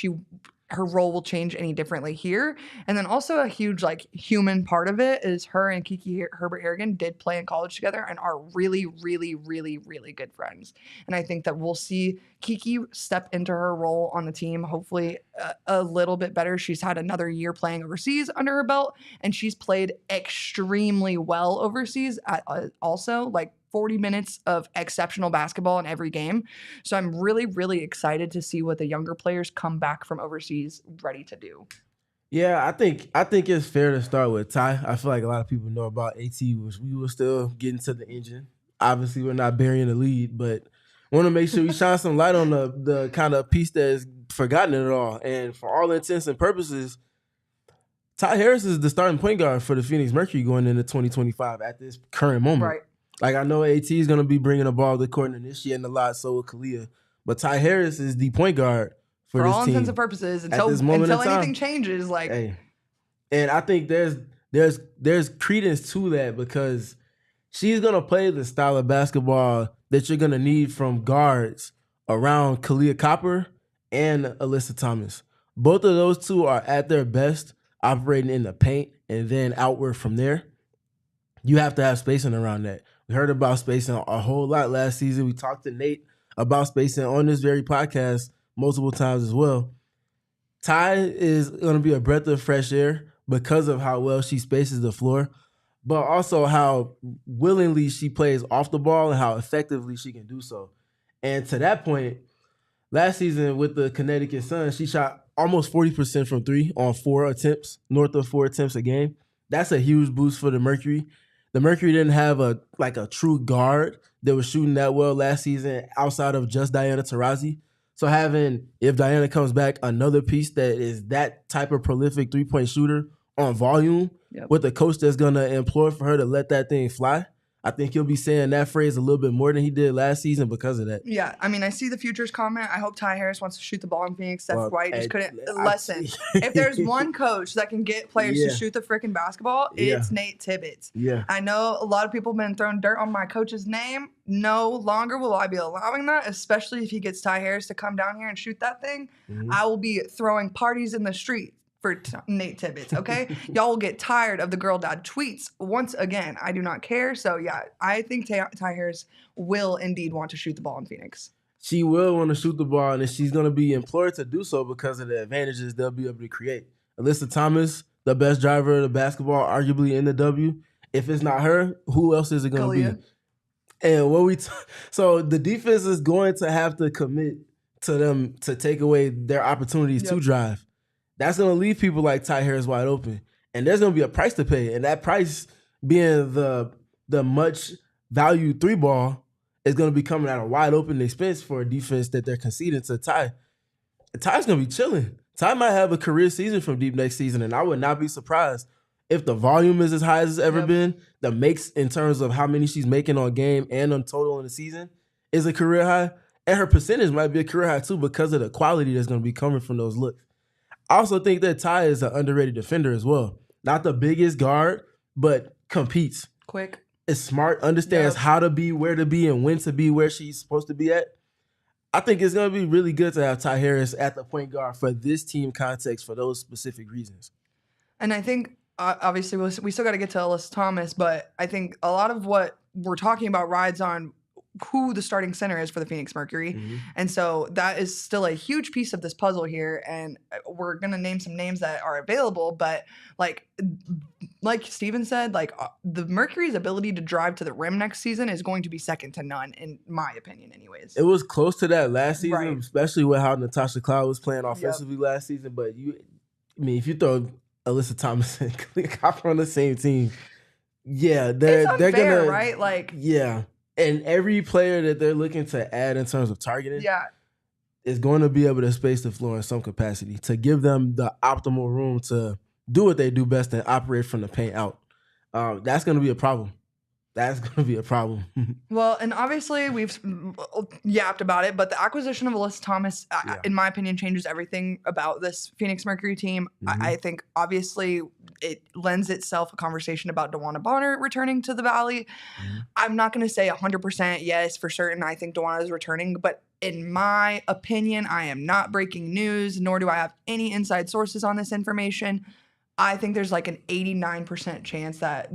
her role will change any differently here. And then also a huge human part of it is her and Kiki Herbert Harrigan did play in college together and are really, really, really, really good friends. And I think that we'll see Kiki step into her role on the team, hopefully a little bit better. She's had another year playing overseas under her belt, and she's played extremely well overseas at also 40 minutes of exceptional basketball in every game. So I'm really, really excited to see what the younger players come back from overseas ready to do. Yeah, I think it's fair to start with Ty. I feel like a lot of people know about AT, which we were still getting to the engine. Obviously, we're not burying the lead, but want to make sure we shine some light on the kind of piece that is forgotten in it all. And for all intents and purposes, Ty Harris is the starting point guard for the Phoenix Mercury going into 2025 at this current moment. Right. I know AT is going to be bringing the ball to the court and initiating a lot, so will Kalia. But Ty Harris is the point guard for this team. For all intents and purposes, until anything changes. Hey. And I think there's credence to that because she's going to play the style of basketball that you're going to need from guards around Khalil Copper and Alyssa Thomas. Both of those two are at their best operating in the paint and then outward from there. You have to have spacing around that. We heard about spacing a whole lot last season. We talked to Nate about spacing on this very podcast multiple times as well. Ty is going to be a breath of fresh air because of how well she spaces the floor, but also how willingly she plays off the ball and how effectively she can do so. And to that point, last season with the Connecticut Sun, she shot almost 40% from three on 4 attempts, north of 4 attempts a game. That's a huge boost for the Mercury. The Mercury didn't have a true guard that was shooting that well last season outside of just Diana Taurasi. So if Diana comes back, another piece that is that type of prolific three-point shooter on volume with a coach that's going to implore for her to let that thing fly, I think he'll be saying that phrase a little bit more than he did last season because of that. Yeah, I mean, I see the futures comment. I hope Ty Harris wants to shoot the ball in Phoenix. Steph White just couldn't. Listen, if there's one coach that can get players to shoot the freaking basketball, it's Nate Tibbetts. Yeah. I know a lot of people have been throwing dirt on my coach's name. No longer will I be allowing that, especially if he gets Ty Harris to come down here and shoot that thing. Mm-hmm. I will be throwing parties in the street for Nate Tibbetts, okay? Y'all will get tired of the girl dad tweets. Once again, I do not care. So, yeah, I think Ty Harris will indeed want to shoot the ball in Phoenix. she will want to shoot the ball, and she's going to be implored to do so because of the advantages they'll be able to create. Alyssa Thomas, the best driver of the basketball, arguably in the W. If it's not her, who else is it going to be? And what so the defense is going to have to commit to them to take away their opportunities to drive. That's going to leave people like Ty Harris wide open. And there's going to be a price to pay. And that price being the much valued 3-ball is going to be coming at a wide open expense for a defense that they're conceding to Ty. Ty's going to be chilling. Ty might have a career season from deep next season, and I would not be surprised if the volume is as high as it's ever been. The makes in terms of how many she's making on game and on total in the season is a career high. And her percentage might be a career high too because of the quality that's going to be coming from those looks. I also think that Ty is an underrated defender as well. Not the biggest guard, but competes. Quick. Is smart, understands how to be, where to be, and when to be where she's supposed to be at. I think it's going to be really good to have Ty Harris at the point guard for this team context for those specific reasons. And I think, obviously, we still got to get to Alyssa Thomas, but I think a lot of what we're talking about rides on who the starting center is for the Phoenix Mercury. Mm-hmm. And so that is still a huge piece of this puzzle here. And we're going to name some names that are available, but like Steven said, like the Mercury's ability to drive to the rim next season is going to be second to none, in my opinion anyways. It was close to that last season, especially with how Natasha Cloud was playing offensively last season. But if you throw Alyssa Thomas and Clea Copper on the same team, they're gonna right? Like and every player that they're looking to add in terms of targeting is going to be able to space the floor in some capacity to give them the optimal room to do what they do best and operate from the paint out. That's going to be a problem. That's going to be a problem. Well, and obviously we've yapped about it, but the acquisition of Alyssa Thomas, in my opinion, changes everything about this Phoenix Mercury team. Mm-hmm. I think obviously it lends itself a conversation about DeWanna Bonner returning to the Valley. Mm-hmm. I'm not going to say 100% yes for certain. I think DeWanna is returning, but in my opinion, I am not breaking news, nor do I have any inside sources on this information. I think there's like an 89% chance that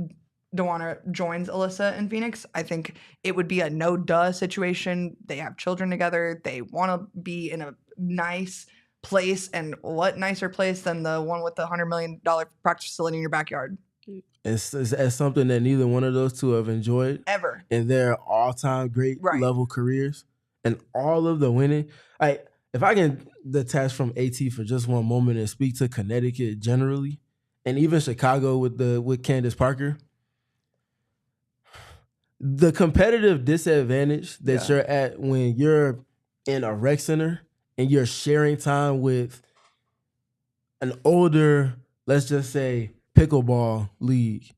DeWanna joins Alyssa in Phoenix. I think it would be a no-duh situation. They have children together. They want to be in a nice place, and what nicer place than the one with the $100 million practice facility in your backyard? It's something that neither one of those two have enjoyed ever in their all-time great level careers, and all of the winning. If I can detach from AT for just one moment and speak to Connecticut generally, and even Chicago with Candace Parker. The competitive disadvantage that you're at when you're in a rec center and you're sharing time with an older, let's just say, pickleball league,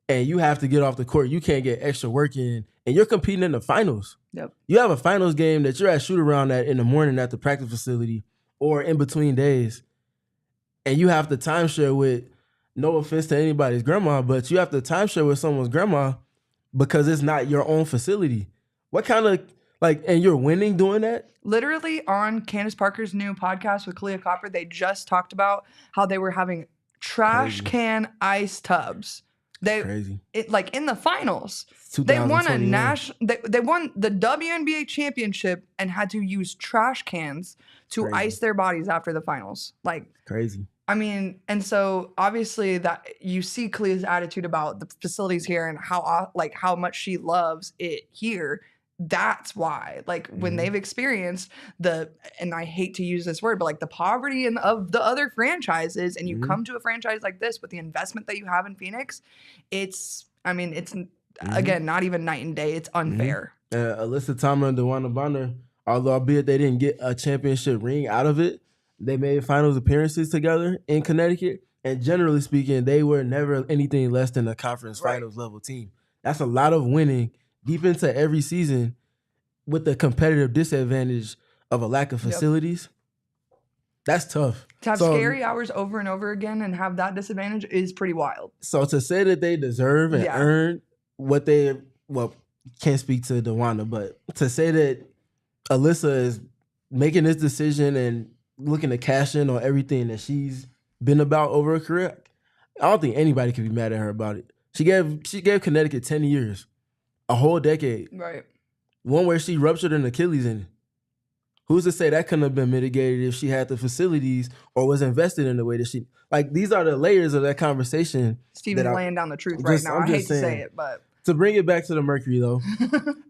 and you have to get off the court, you can't get extra work in, and you're competing in the finals. Yep. You have a finals game that you're at shoot-around at in the morning at the practice facility or in between days, and you have to timeshare with, no offense to anybody's grandma, but you have to timeshare with someone's grandma because it's not your own facility. What kind of, and you're winning doing that? Literally on Candace Parker's new podcast with Clea Copper, they just talked about how they were having trash can ice tubs. Crazy. In the finals, they won they won the WNBA championship and had to use trash cans to ice their bodies after the finals. Crazy. I mean, and so obviously that you see Clea's attitude about the facilities here and how much she loves it here. That's why, when they've experienced and I hate to use this word, but the poverty of the other franchises, and you come to a franchise like this with the investment that you have in Phoenix, it's again, not even night and day. It's unfair. Alyssa Thomas and DeWanna Bonner, although albeit they didn't get a championship ring out of it, they made finals appearances together in Connecticut, and generally speaking, they were never anything less than a conference finals level team. That's a lot of winning deep into every season with the competitive disadvantage of a lack of facilities. That's tough. To have scary hours over and over again and have that disadvantage is pretty wild. So to say that they deserve and earn what can't speak to DeWanna, but to say that Alyssa is making this decision and looking to cash in on everything that she's been about over her career, I don't think anybody can be mad at her about it. She gave Connecticut 10 years, a whole decade. Right. One where she ruptured an Achilles in. Who's to say that couldn't have been mitigated if she had the facilities or was invested in the way that she... Like, these are the layers of that conversation. Steven's laying down the truth right now. I hate to say it, but... To bring it back to the Mercury, though,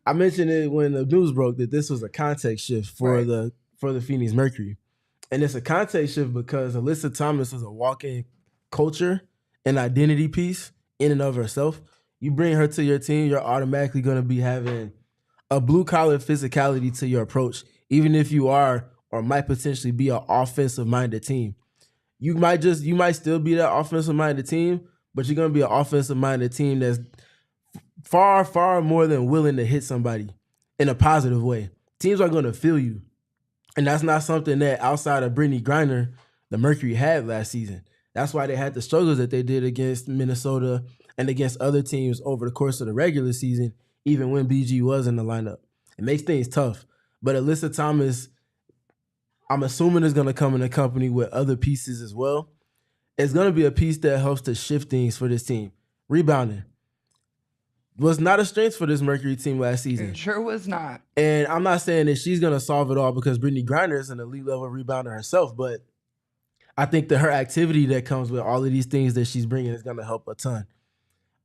I mentioned it when the news broke that this was a context shift for the Phoenix Mercury. And it's a context shift because Alyssa Thomas is a walk-in culture and identity piece in and of herself. You bring her to your team, you're automatically going to be having a blue-collar physicality to your approach, even if you are or might potentially be an offensive-minded team. You might still be that offensive-minded team, but you're going to be an offensive-minded team that's far, far more than willing to hit somebody in a positive way. Teams are going to feel you. And that's not something that outside of Brittney Griner, the Mercury had last season. That's why they had the struggles that they did against Minnesota and against other teams over the course of the regular season, even when BG was in the lineup. It makes things tough. But Alyssa Thomas, I'm assuming, is going to come in a company with other pieces as well. It's going to be a piece that helps to shift things for this team. Rebounding was not a strength for this Mercury team last season. It sure was not. And I'm not saying that she's going to solve it all because Brittney Griner is an elite level rebounder herself, but I think that her activity that comes with all of these things that she's bringing is going to help a ton.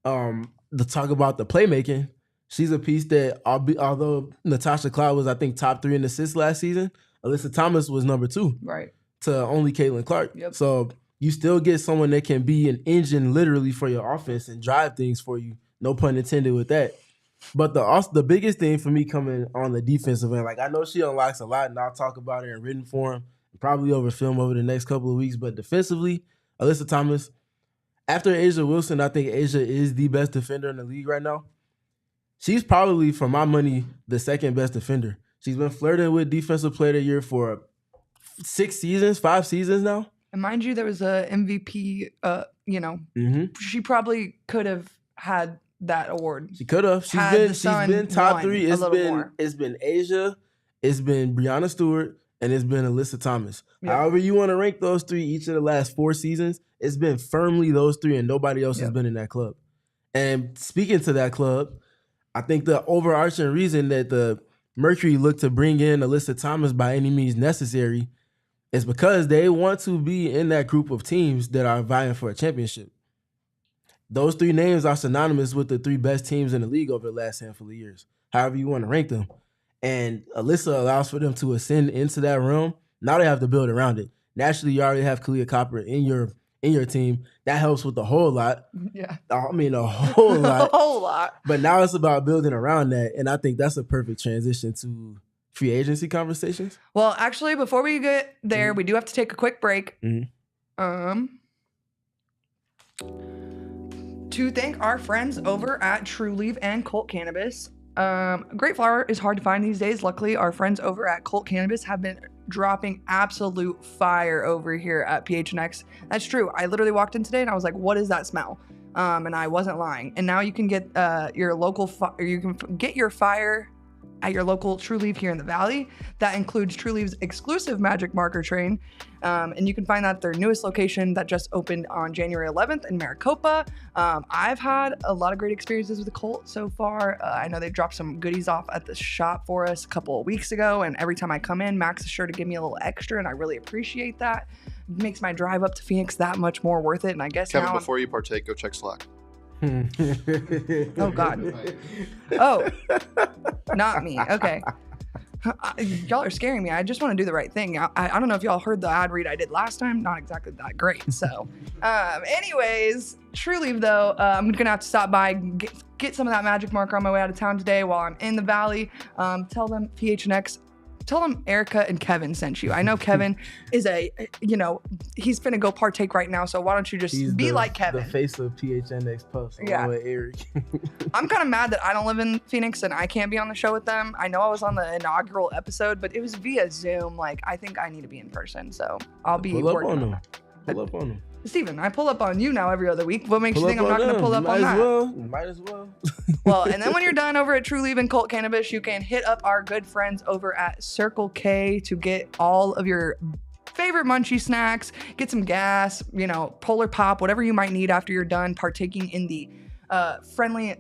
To talk about the playmaking, she's a piece that, although Natasha Cloud was, I think, top 3 in assists last season, Alyssa Thomas was number 2. Right. To only Caitlin Clark. Yep. So you still get someone that can be an engine literally for your offense and drive things for you. No pun intended with that. But the biggest thing for me coming on the defensive end, like I know she unlocks a lot, and I'll talk about it in written form, probably over film over the next couple of weeks. But defensively, Alyssa Thomas, after Asia Wilson, I think Asia is the best defender in the league right now. She's probably, for my money, the second best defender. She's been flirting with Defensive Player of the Year for 5 seasons now. And mind you, there was a MVP, she probably could have had that award. She could have. She's been top 3. It's been Asia, it's been Breanna Stewart, and it's been Alyssa Thomas. Yep. However you want to rank those 3 each of the last 4 seasons, it's been firmly those 3, and nobody else has been in that club. And speaking to that club, I think the overarching reason that the Mercury looked to bring in Alyssa Thomas by any means necessary is because they want to be in that group of teams that are vying for a championship. Those 3 names are synonymous with the 3 best teams in the league over the last handful of years, however you want to rank them. And Alyssa allows for them to ascend into that realm. Now they have to build around it. Naturally, you already have Kalia Copper in your team. That helps with a whole lot. Yeah. I mean, a whole lot. A whole lot. But now it's about building around that. And I think that's a perfect transition to free agency conversations. Well, actually, before we get there, we do have to take a quick break. To thank our friends over at True Leaf and Colt Cannabis. Great flower is hard to find these days. Luckily, our friends over at Colt Cannabis have been dropping absolute fire over here at PHNX. That's true. I literally walked in today and I was like, what is that smell? And I wasn't lying. And now you can get your local get your fire at your local True Leaf here in the Valley. That includes True Leaf's exclusive magic marker train. And you can find that at their newest location that just opened on January 11th in Maricopa. I've had a lot of great experiences with the Colt so far. I know they dropped some goodies off at the shop for us a couple of weeks ago. And every time I come in, Max is sure to give me a little extra. And I really appreciate that. It makes my drive up to Phoenix that much more worth it. And I guess Kevin, before you partake, go check Slack. Oh God. Oh, not me. Okay. Y'all are scaring me. I just want to do the right thing. I don't know if y'all heard the ad read I did last time. Not exactly that great. So anyways, True Leaf though, I'm gonna have to stop by, get some of that magic marker on my way out of town today while I'm in the Valley. Tell them PHNX, tell them Erika and Kevin sent you. I know Kevin is he's finna go partake right now. So why don't you just be like Kevin? The face of PHNX Puffs. Yeah. Eric. I'm kind of mad that I don't live in Phoenix and I can't be on the show with them. I know I was on the inaugural episode, but it was via Zoom. Like, I think I need to be in person. So I'll be Pull up on them. Steven, I pull up on you now every other week. What makes you think I'm not going to pull up on that? Might as well. Well, and then when you're done over at True Leaf and Colt Cannabis, you can hit up our good friends over at Circle K to get all of your favorite munchie snacks, get some gas, Polar Pop, whatever you might need after you're done partaking in the friendly,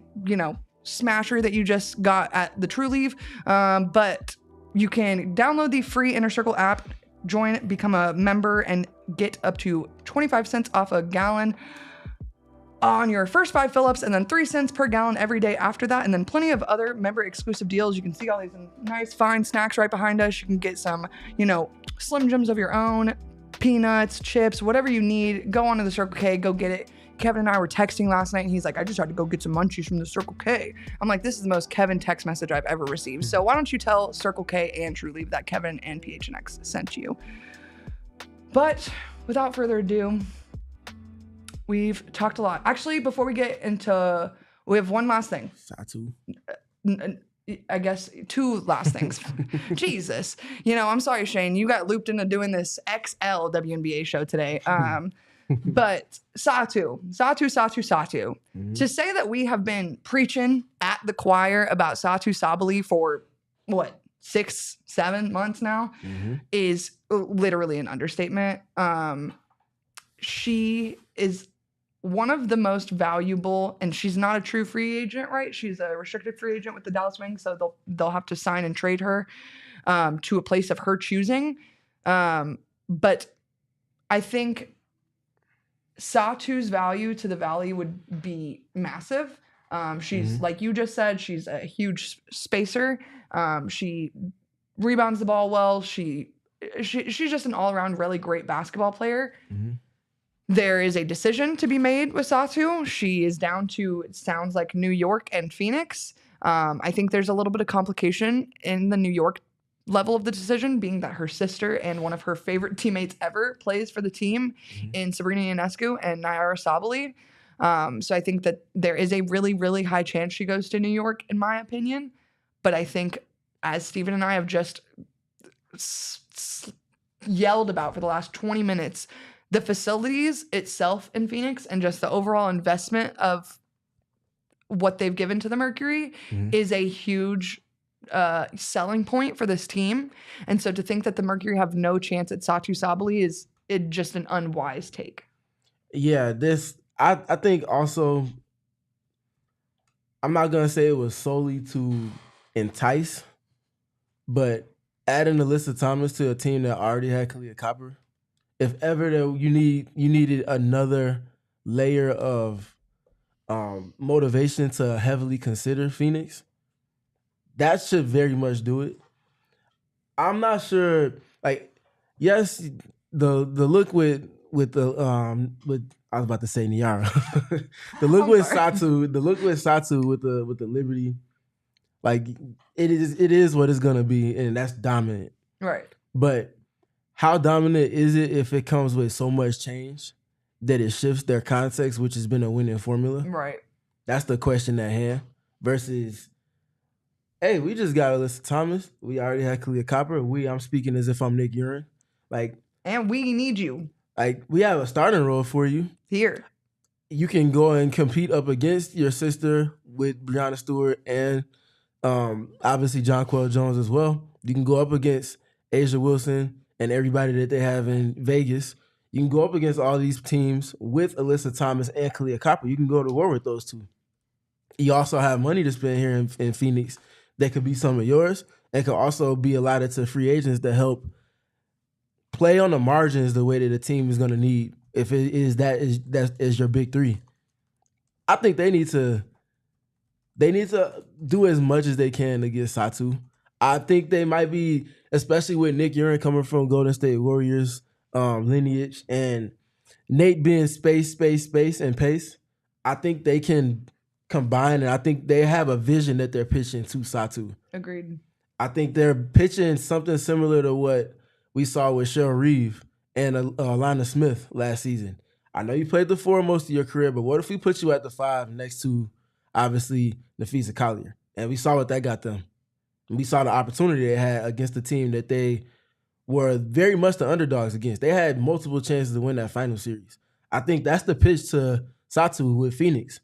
smasher that you just got at the True Leaf. But you can download the free Inner Circle app, join, become a member, and get up to 25 cents off a gallon on your first 5 fill-ups, and then 3 cents per gallon every day after that, and then plenty of other member exclusive deals. You can see all these nice fine snacks right behind us. You can get some, Slim Jims of your own, peanuts, chips, whatever you need. Go onto the Circle K, go get it. Kevin and I were texting last night, and he's like, I just had to go get some munchies from the Circle K. I'm like, this is the most Kevin text message I've ever received. So why don't you tell Circle K and Trulieve that Kevin and PHNX sent you? But without further ado, we've talked a lot. Actually, before we get into, we have one last thing. Satou. I guess 2 last things. Jesus. I'm sorry, Shane. You got looped into doing this XL WNBA show today. But Satou. Mm-hmm. To say that we have been preaching at the choir about Satou Sabally for, 6-7 months now, is literally an understatement. She is one of the most valuable, and she's not a true free agent, right? She's a restricted free agent with the Dallas Wings, so they'll have to sign and trade her to a place of her choosing. But I think Satou's value to the Valley would be massive. She's like you just said, she's a huge spacer. She rebounds the ball well. She's just an all-around really great basketball player. Mm-hmm. There is a decision to be made with Satou. She is down to, it sounds like, New York and Phoenix. I think there's a little bit of complication in the New York level of the decision, being that her sister and one of her favorite teammates ever plays for the team in Sabrina Ionescu and Diana Taurasi. So I think that there is a really, really high chance she goes to New York, in my opinion. But I think, as Steven and I have just yelled about for the last 20 minutes, the facilities itself in Phoenix and just the overall investment of what they've given to the Mercury is a huge selling point for this team. And so to think that the Mercury have no chance at Satou Sabally is just an unwise take. Yeah, I think also, I'm not going to say it was solely to entice, but adding Alyssa Thomas to a team that already had Kalia Copper, if ever you needed another layer of motivation to heavily consider Phoenix, that should very much do it. I'm not sure. Yes, the look with I was about to say Niara. the look with Satou with the Liberty, it is what it's gonna be, and that's dominant. Right. But how dominant is it if it comes with so much change that it shifts their context, which has been a winning formula? Right. That's the question at hand. Versus, hey, we just got Alyssa Thomas. We already had Kalia Copper. I'm speaking as if I'm Nick Urin. And we need you. We have a starting role for you. Here. You can go and compete up against your sister with Breanna Stewart and obviously Jonquel Jones as well. You can go up against Asia Wilson and everybody that they have in Vegas. You can go up against all these teams with Alyssa Thomas and Kalia Copper. You can go to war with those two. You also have money to spend here in Phoenix that could be some of yours and could also be allotted to free agents that help play on the margins the way that the team is going to need if it is that is your big three. I think they need to do as much as they can to get Satou. I think they might be, especially with Nick Urin coming from Golden State Warriors lineage and Nate being space, and pace. I think they can combine, and I think they have a vision that they're pitching to Satou. Agreed. I think they're pitching something similar to what we saw with Cheryl Reeve and Alana Smith last season. I know you played the 4 most of your career, but what if we put you at the 5 next to, obviously, Nafisa Collier? And we saw what that got them. And we saw the opportunity they had against the team that they were very much the underdogs against. They had multiple chances to win that final series. I think that's the pitch to Satou with Phoenix.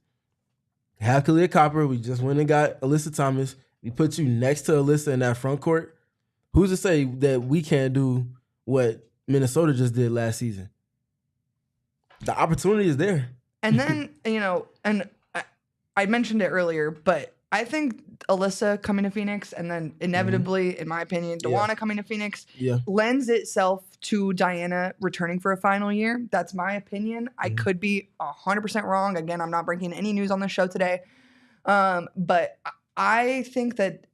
Have Kalia Copper. We just went and got Alyssa Thomas. We put you next to Alyssa in that front court. Who's to say that we can't do what Minnesota just did last season? The opportunity is there. And then, and I mentioned it earlier, but I think Alyssa coming to Phoenix and then inevitably, in my opinion, DeWanna coming to Phoenix lends itself to Diana returning for a final year. That's my opinion. I could be 100% wrong. Again, I'm not breaking any news on the show today. But I think that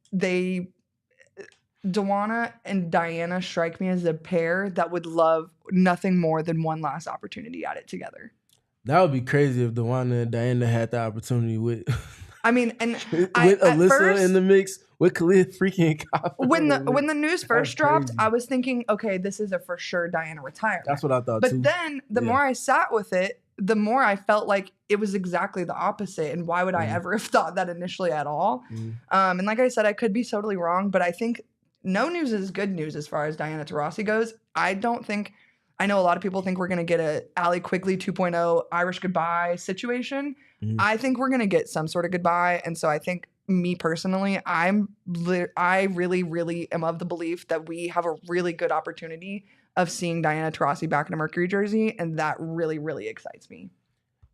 DeWanna and Diana strike me as a pair that would love nothing more than one last opportunity at it together. That would be crazy if DeWanna and Diana had the opportunity with... I mean, and with Alyssa in the mix, with Khalid freaking Copper. When the news first dropped, I was thinking, okay, this is a for sure Diana retirement. That's what I thought too. But then the more I sat with it, the more I felt like it was exactly the opposite. And why would I ever have thought that initially at all? And like I said, I could be totally wrong, but I think no news is good news as far as Diana Taurasi goes. I know a lot of people think we're going to get a Allie Quigley 2.0 Irish goodbye situation. I think we're going to get some sort of goodbye. And so I think me personally, I really, really am of the belief that we have a really good opportunity of seeing Diana Taurasi back in a Mercury jersey. And that really, really excites me.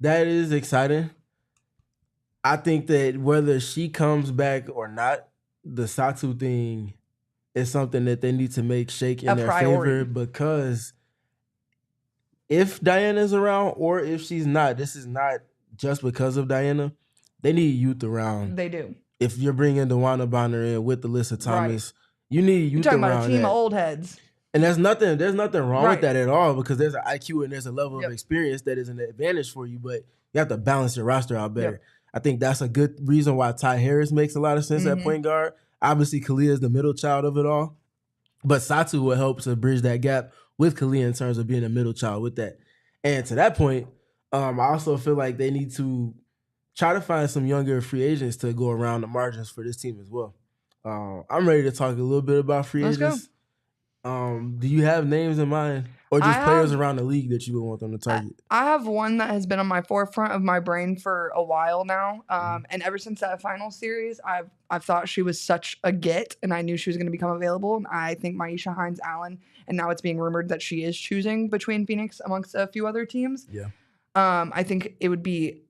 That is exciting. I think that whether she comes back or not, the Satou thing is something that they need to make shake in their favor, because if Diana's around or if she's not, this is not just because of Diana. They need youth around. They do. If you're bringing DeWanna Bonner in with Alyssa Thomas, you need youth around. You're talking about a team of old heads. And there's nothing wrong with that at all, because there's an IQ and there's a level of experience that is an advantage for you, but you have to balance your roster out better. I think that's a good reason why Ty Harris makes a lot of sense at point guard. Obviously, Kalia is the middle child of it all, but Satou will help to bridge that gap with Kalia in terms of being a middle child with that. And to that point, I also feel like they need to try to find some younger free agents to go around the margins for this team as well. I'm ready to talk a little bit about free agents. Do you have names in mind, or just players around the league that you would want them to target? I have one that has been on my forefront of my brain for a while now. And ever since that final series, I've thought she was such a get, and I knew she was going to become available. And I think Myisha Hines-Allen, and now it's being rumored that she is choosing between Phoenix amongst a few other teams. I think it would be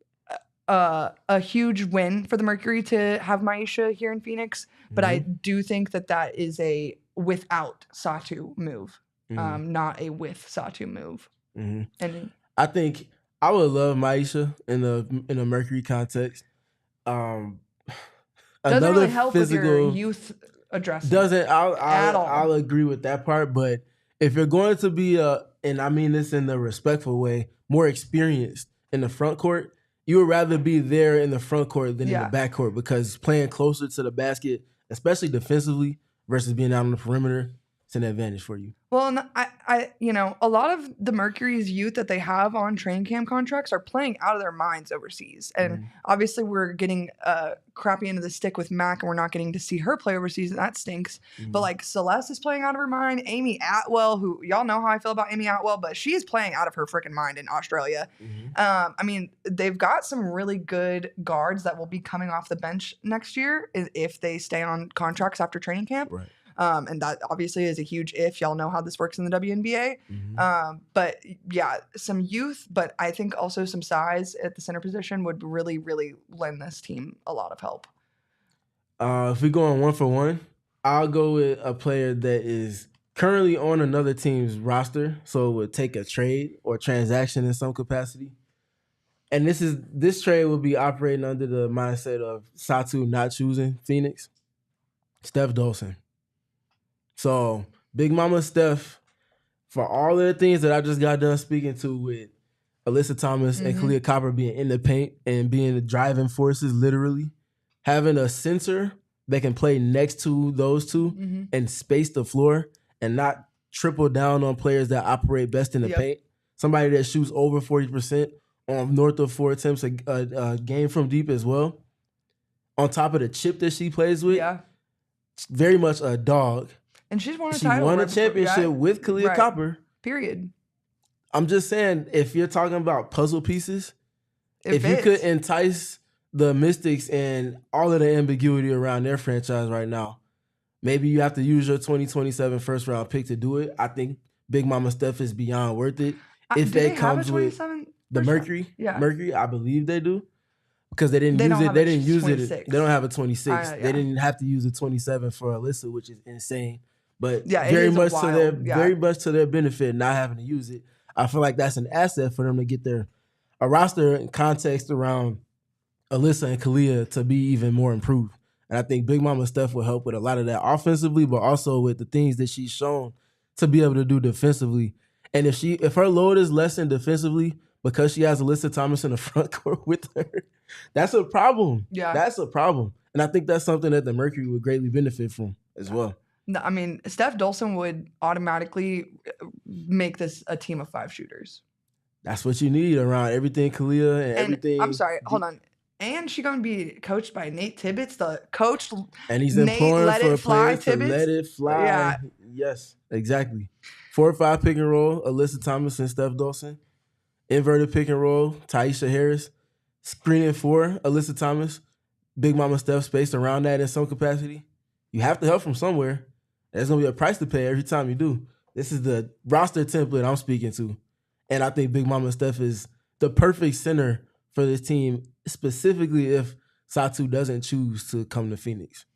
a huge win for the Mercury to have Myisha here in Phoenix, but I do think that is a without Satou move, not a with Satou move. And I think I would love Myisha in a Mercury context. Doesn't really help with your youth address. I'll agree with that part, but if you're going to be and I mean this in the respectful way, more experienced in the front court, you would rather be there in the front court than in the back court, because playing closer to the basket, especially defensively, versus being out on the perimeter, it's an advantage for you. Well, and a lot of the Mercury's youth that they have on training camp contracts are playing out of their minds overseas. And obviously we're getting crappy into the stick with Mac, and we're not getting to see her play overseas, and that stinks. But like Celeste is playing out of her mind. Amy Atwell, who y'all know how I feel about Amy Atwell, but she is playing out of her freaking mind in Australia. I mean, they've got some really good guards that will be coming off the bench next year if they stay on contracts after training camp. And that obviously is a huge if. Y'all know how this works in the WNBA. But yeah, some youth, but I think also some size at the center position would really, really lend this team a lot of help. If we go on 1-for-1, I'll go with a player that is currently on another team's roster, so it would take a trade or transaction in some capacity. And this trade will be operating under the mindset of Satou not choosing Phoenix. Steph Dolson. So, Big Mama Steph, for all of the things that I just got done speaking to with Alyssa Thomas and Kalia Copper being in the paint and being the driving forces, literally, having a center that can play next to those two and space the floor and not triple down on players that operate best in the paint. Somebody that shoots over 40% on north of 4 attempts a game from deep as well. On top of the chip that she plays with, very much a dog. And she's won a title. She won a championship with Kalia Copper. Period. I'm just saying, if you're talking about puzzle pieces, if you could entice the Mystics and all of the ambiguity around their franchise right now, maybe you have to use your 2027 first round pick to do it. I think Big Mama Steph is beyond worth it. If that comes with the Mercury, Mercury, I believe they do. because they didn't use it. They didn't use 26. it. They don't have a 26. Yeah. They didn't have to use a 27 for Alyssa, which is insane. But yeah, very much to their benefit, not having to use it. I feel like that's an asset for them to get a roster and context around Alyssa and Kalia to be even more improved. And I think Big Mama Steph will help with a lot of that offensively, but also with the things that she's shown to be able to do defensively. And if her load is lessened defensively because she has Alyssa Thomas in the front court with her, that's a problem. Yeah. That's a problem. And I think that's something that the Mercury would greatly benefit from as well. I mean, Steph Dolson would automatically make this a team of 5 shooters. That's what you need around everything Kalia and everything. I'm sorry, hold on. And she's going to be coached by Nate Tibbetts, the coach. And he's imploring for players to Tibbetts. let it fly. Yeah. Yes, exactly. 4 or 5 pick and roll, Alyssa Thomas and Steph Dolson. Inverted pick and roll, Tyasha Harris. Screening 4, Alyssa Thomas. Big Mama Steph spaced around that in some capacity. You have to help from somewhere. There's going to be a price to pay every time you do. This is the roster template I'm speaking to. And I think Big Mama Steph is the perfect center for this team, specifically if Satou doesn't choose to come to Phoenix.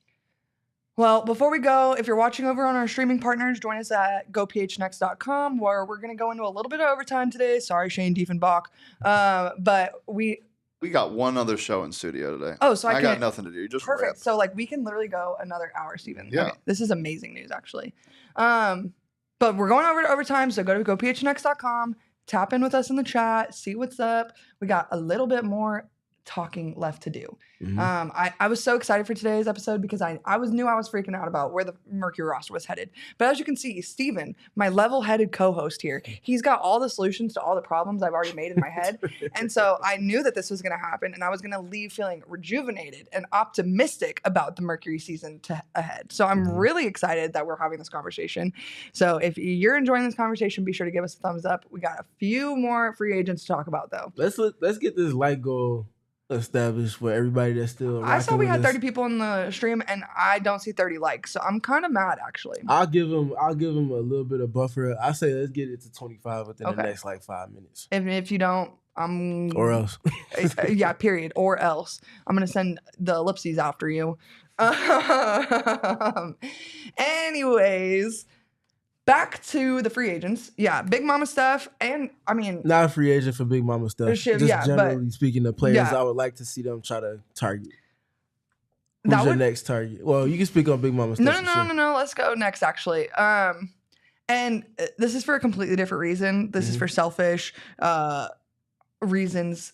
Well, before we go, if you're watching over on our streaming partners, join us at gophnx.com, where we're going to go into a little bit of overtime today. Sorry, Shane Diefenbach. But we got one other show in studio today. Oh, so I got nothing to do. Just perfect. rip. So we can literally go another hour, Steven. Yeah. Okay, this is amazing news, actually. But we're going over to overtime, so go to gophnx.com, tap in with us in the chat, see what's up. We got a little bit more talking left to do. Mm-hmm. I was so excited for today's episode because I knew I was freaking out about where the Mercury roster was headed. But as you can see, Steven, my level-headed co-host here, he's got all the solutions to all the problems I've already made in my head. And so I knew that this was going to happen, and I was going to leave feeling rejuvenated and optimistic about the Mercury season ahead. So I'm really excited that we're having this conversation. So if you're enjoying this conversation, be sure to give us a thumbs up. We got a few more free agents to talk about, though. Let's get this light goal established for everybody that's still. I saw we had 30 people in the stream, and I don't see 30 likes, so I'm kind of mad actually. I'll give them a little bit of buffer. I say let's get it to 25 within the next 5 minutes. If you don't, or else. Yeah, period. Or else I'm gonna send the ellipses after you. Anyways. Back to the free agents. Yeah, Big Mama Steph, and I mean... Not a free agent for Big Mama Steph. Generally speaking, the players I would like to see them try to target. Who's your next target? Well, you can speak on Big Mama Steph. No. Let's go next, actually. And this is for a completely different reason. This is for selfish reasons.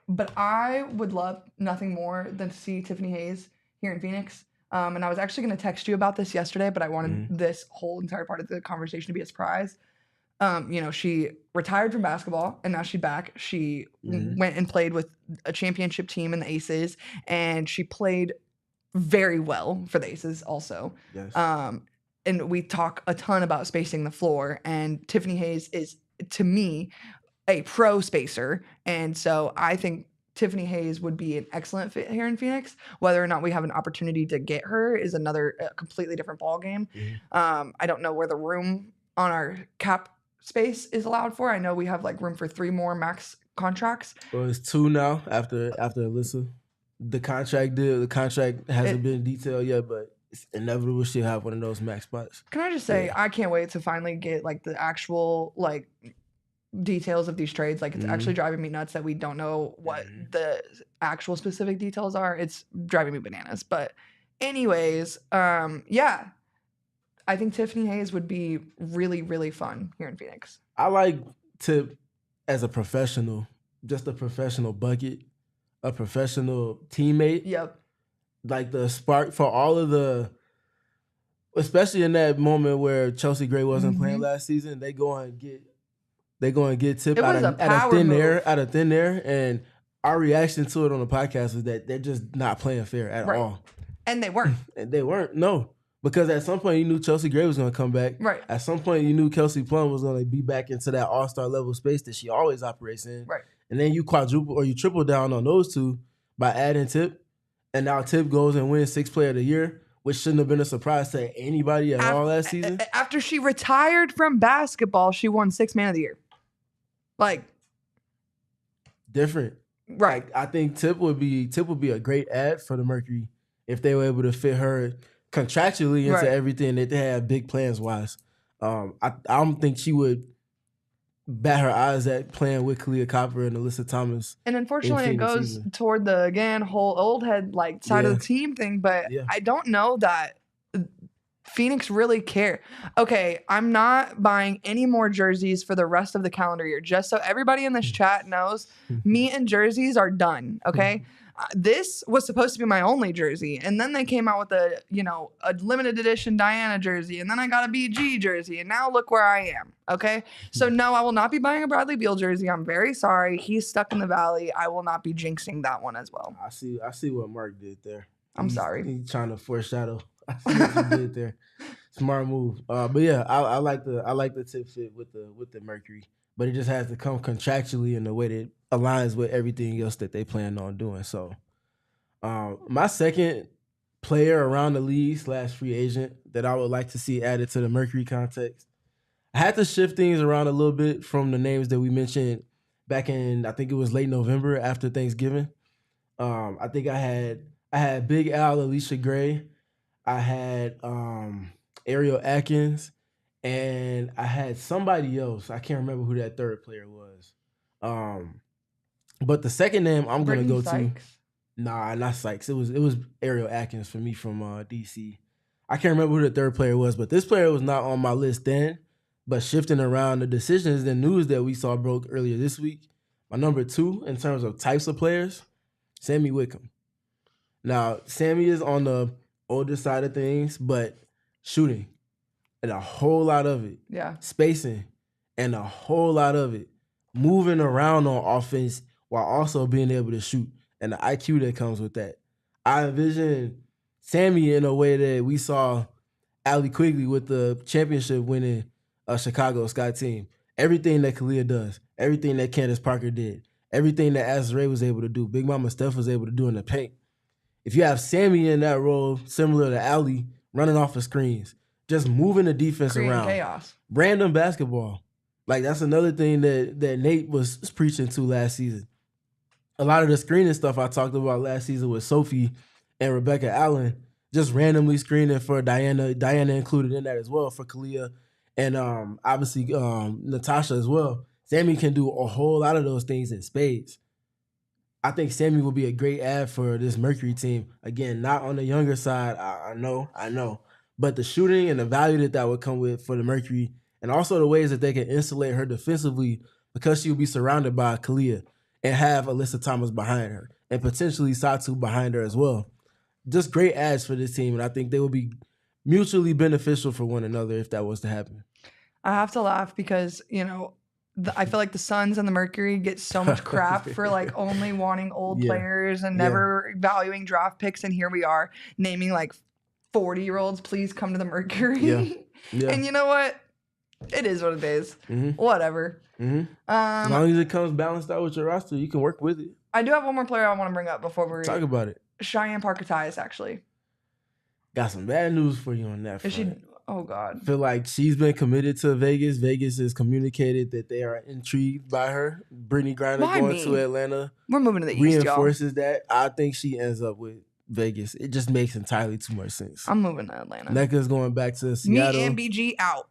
But I would love nothing more than to see Tiffany Hayes here in Phoenix. And I was actually going to text you about this yesterday, but I wanted this whole entire part of the conversation to be a surprise. She retired from basketball, and now she's back. She went and played with a championship team in the Aces, and she played very well for the Aces also. Yes. And we talk a ton about spacing the floor, and Tiffany Hayes is, to me, a pro spacer. And so I think Tiffany Hayes would be an excellent fit here in Phoenix. Whether or not we have an opportunity to get her is another completely different ballgame. I don't know where the room on our cap space is allowed for. I know we have room for 3 more max contracts. Well, it's 2 now after Alyssa. The contract hasn't been detailed yet, but it's inevitable she'll have one of those max spots. Can I just say, I can't wait to finally get the actual details of these trades. It's actually driving me nuts that we don't know what the actual specific details are. It's driving me bananas. But anyways, I think Tiffany Hayes would be really, really fun here in Phoenix. I like Tip as a professional, just a professional bucket, a professional teammate. Yep. The spark for all of especially in that moment where Chelsea Gray wasn't playing last season, they go and get Tip out of thin air, and our reaction to it on the podcast was that they're just not playing fair at all. And they weren't. No. Because at some point you knew Chelsea Gray was going to come back. Right. At some point you knew Kelsey Plum was going to be back into that all-star level space that she always operates in. Right. And then you quadruple or you triple down on those two by adding Tip. And now Tip goes and wins 6th Player of the Year, which shouldn't have been a surprise to anybody at all last season. After she retired from basketball, she won 6th Man of the Year. Different. Right. I think Tip would be a great ad for the Mercury if they were able to fit her contractually into everything that they have big plans wise. I don't think she would bat her eyes at playing with Kalia Copper and Alyssa Thomas. And unfortunately, it goes toward the whole old head side of the team thing. But I don't know that Phoenix really care. Okay, I'm not buying any more jerseys for the rest of the calendar year. Just so everybody in this chat knows, me and jerseys are done. Okay. This was supposed to be my only jersey, and then they came out with a limited edition Diana jersey, and then I got a BG jersey, and now look where I am. Okay, so no, I will not be buying a Bradley Beal jersey. I'm very sorry. He's stuck in the valley. I will not be jinxing that one as well. I see what Mark did there. I'm sorry. He's trying to foreshadow. I see what you did there. Smart move. But yeah, I like the Tip fit with the Mercury, but it just has to come contractually in a way that aligns with everything else that they plan on doing. So, my second player around the league / free agent that I would like to see added to the Mercury context, I had to shift things around a little bit from the names that we mentioned back in, I think it was late November after Thanksgiving. I think I had Big Al, Alicia Gray, I had Ariel Atkins, and I had somebody else. I can't remember who that third player was. But the second name I'm going to go Sykes? To, nah, not Sykes. It was Ariel Atkins for me from DC. I can't remember who the third player was, but this player was not on my list then. But shifting around the decisions, the news that we saw broke earlier this week, my number 2 in terms of types of players, Sammy Wickham. Now, Sammy is on the older side of things, but shooting and a whole lot of it. Yeah. Spacing and a whole lot of it. Moving around on offense while also being able to shoot and the IQ that comes with that. I envision Sammy in a way that we saw Allie Quigley with the championship winning Chicago Sky team. Everything that Kalia does, everything that Candace Parker did, everything that Azrae was able to do, Big Mama Steph was able to do in the paint. If you have Sammy in that role, similar to Allie, running off of screens, just moving the defense around. Chaos. Random basketball. Like, that's another thing that Nate was preaching to last season. A lot of the screening stuff I talked about last season with Sophie and Rebecca Allen, just randomly screening for Diana included in that as well for Kalia, and obviously Natasha as well. Sammy can do a whole lot of those things in spades. I think Sammy will be a great ad for this Mercury team. Again, not on the younger side, I know. But the shooting and the value that would come with for the Mercury, and also the ways that they can insulate her defensively because she will be surrounded by Kalia and have Alyssa Thomas behind her and potentially Satou behind her as well. Just great ads for this team, and I think they will be mutually beneficial for one another if that was to happen. I have to laugh because, I feel like the Suns and the Mercury get so much crap for only wanting old players and never valuing draft picks. And here we are naming 40-year-olds, please come to the Mercury. Yeah. And you know what? It is what it is. Mm-hmm. Whatever. Mm-hmm. As long as it comes balanced out with your roster, you can work with it. I do have one more player I want to bring up before we talk about it. Cheyenne Parker Tyus, actually. Got some bad news for you on that front. Is she? Oh, God. I feel like she's been committed to Vegas. Vegas has communicated that they are intrigued by her. Brittney Griner going to Atlanta. We're moving to the East, reinforces that. I think she ends up with Vegas. It just makes entirely too much sense. I'm moving to Atlanta. Nneka's going back to Seattle. Me and BG out.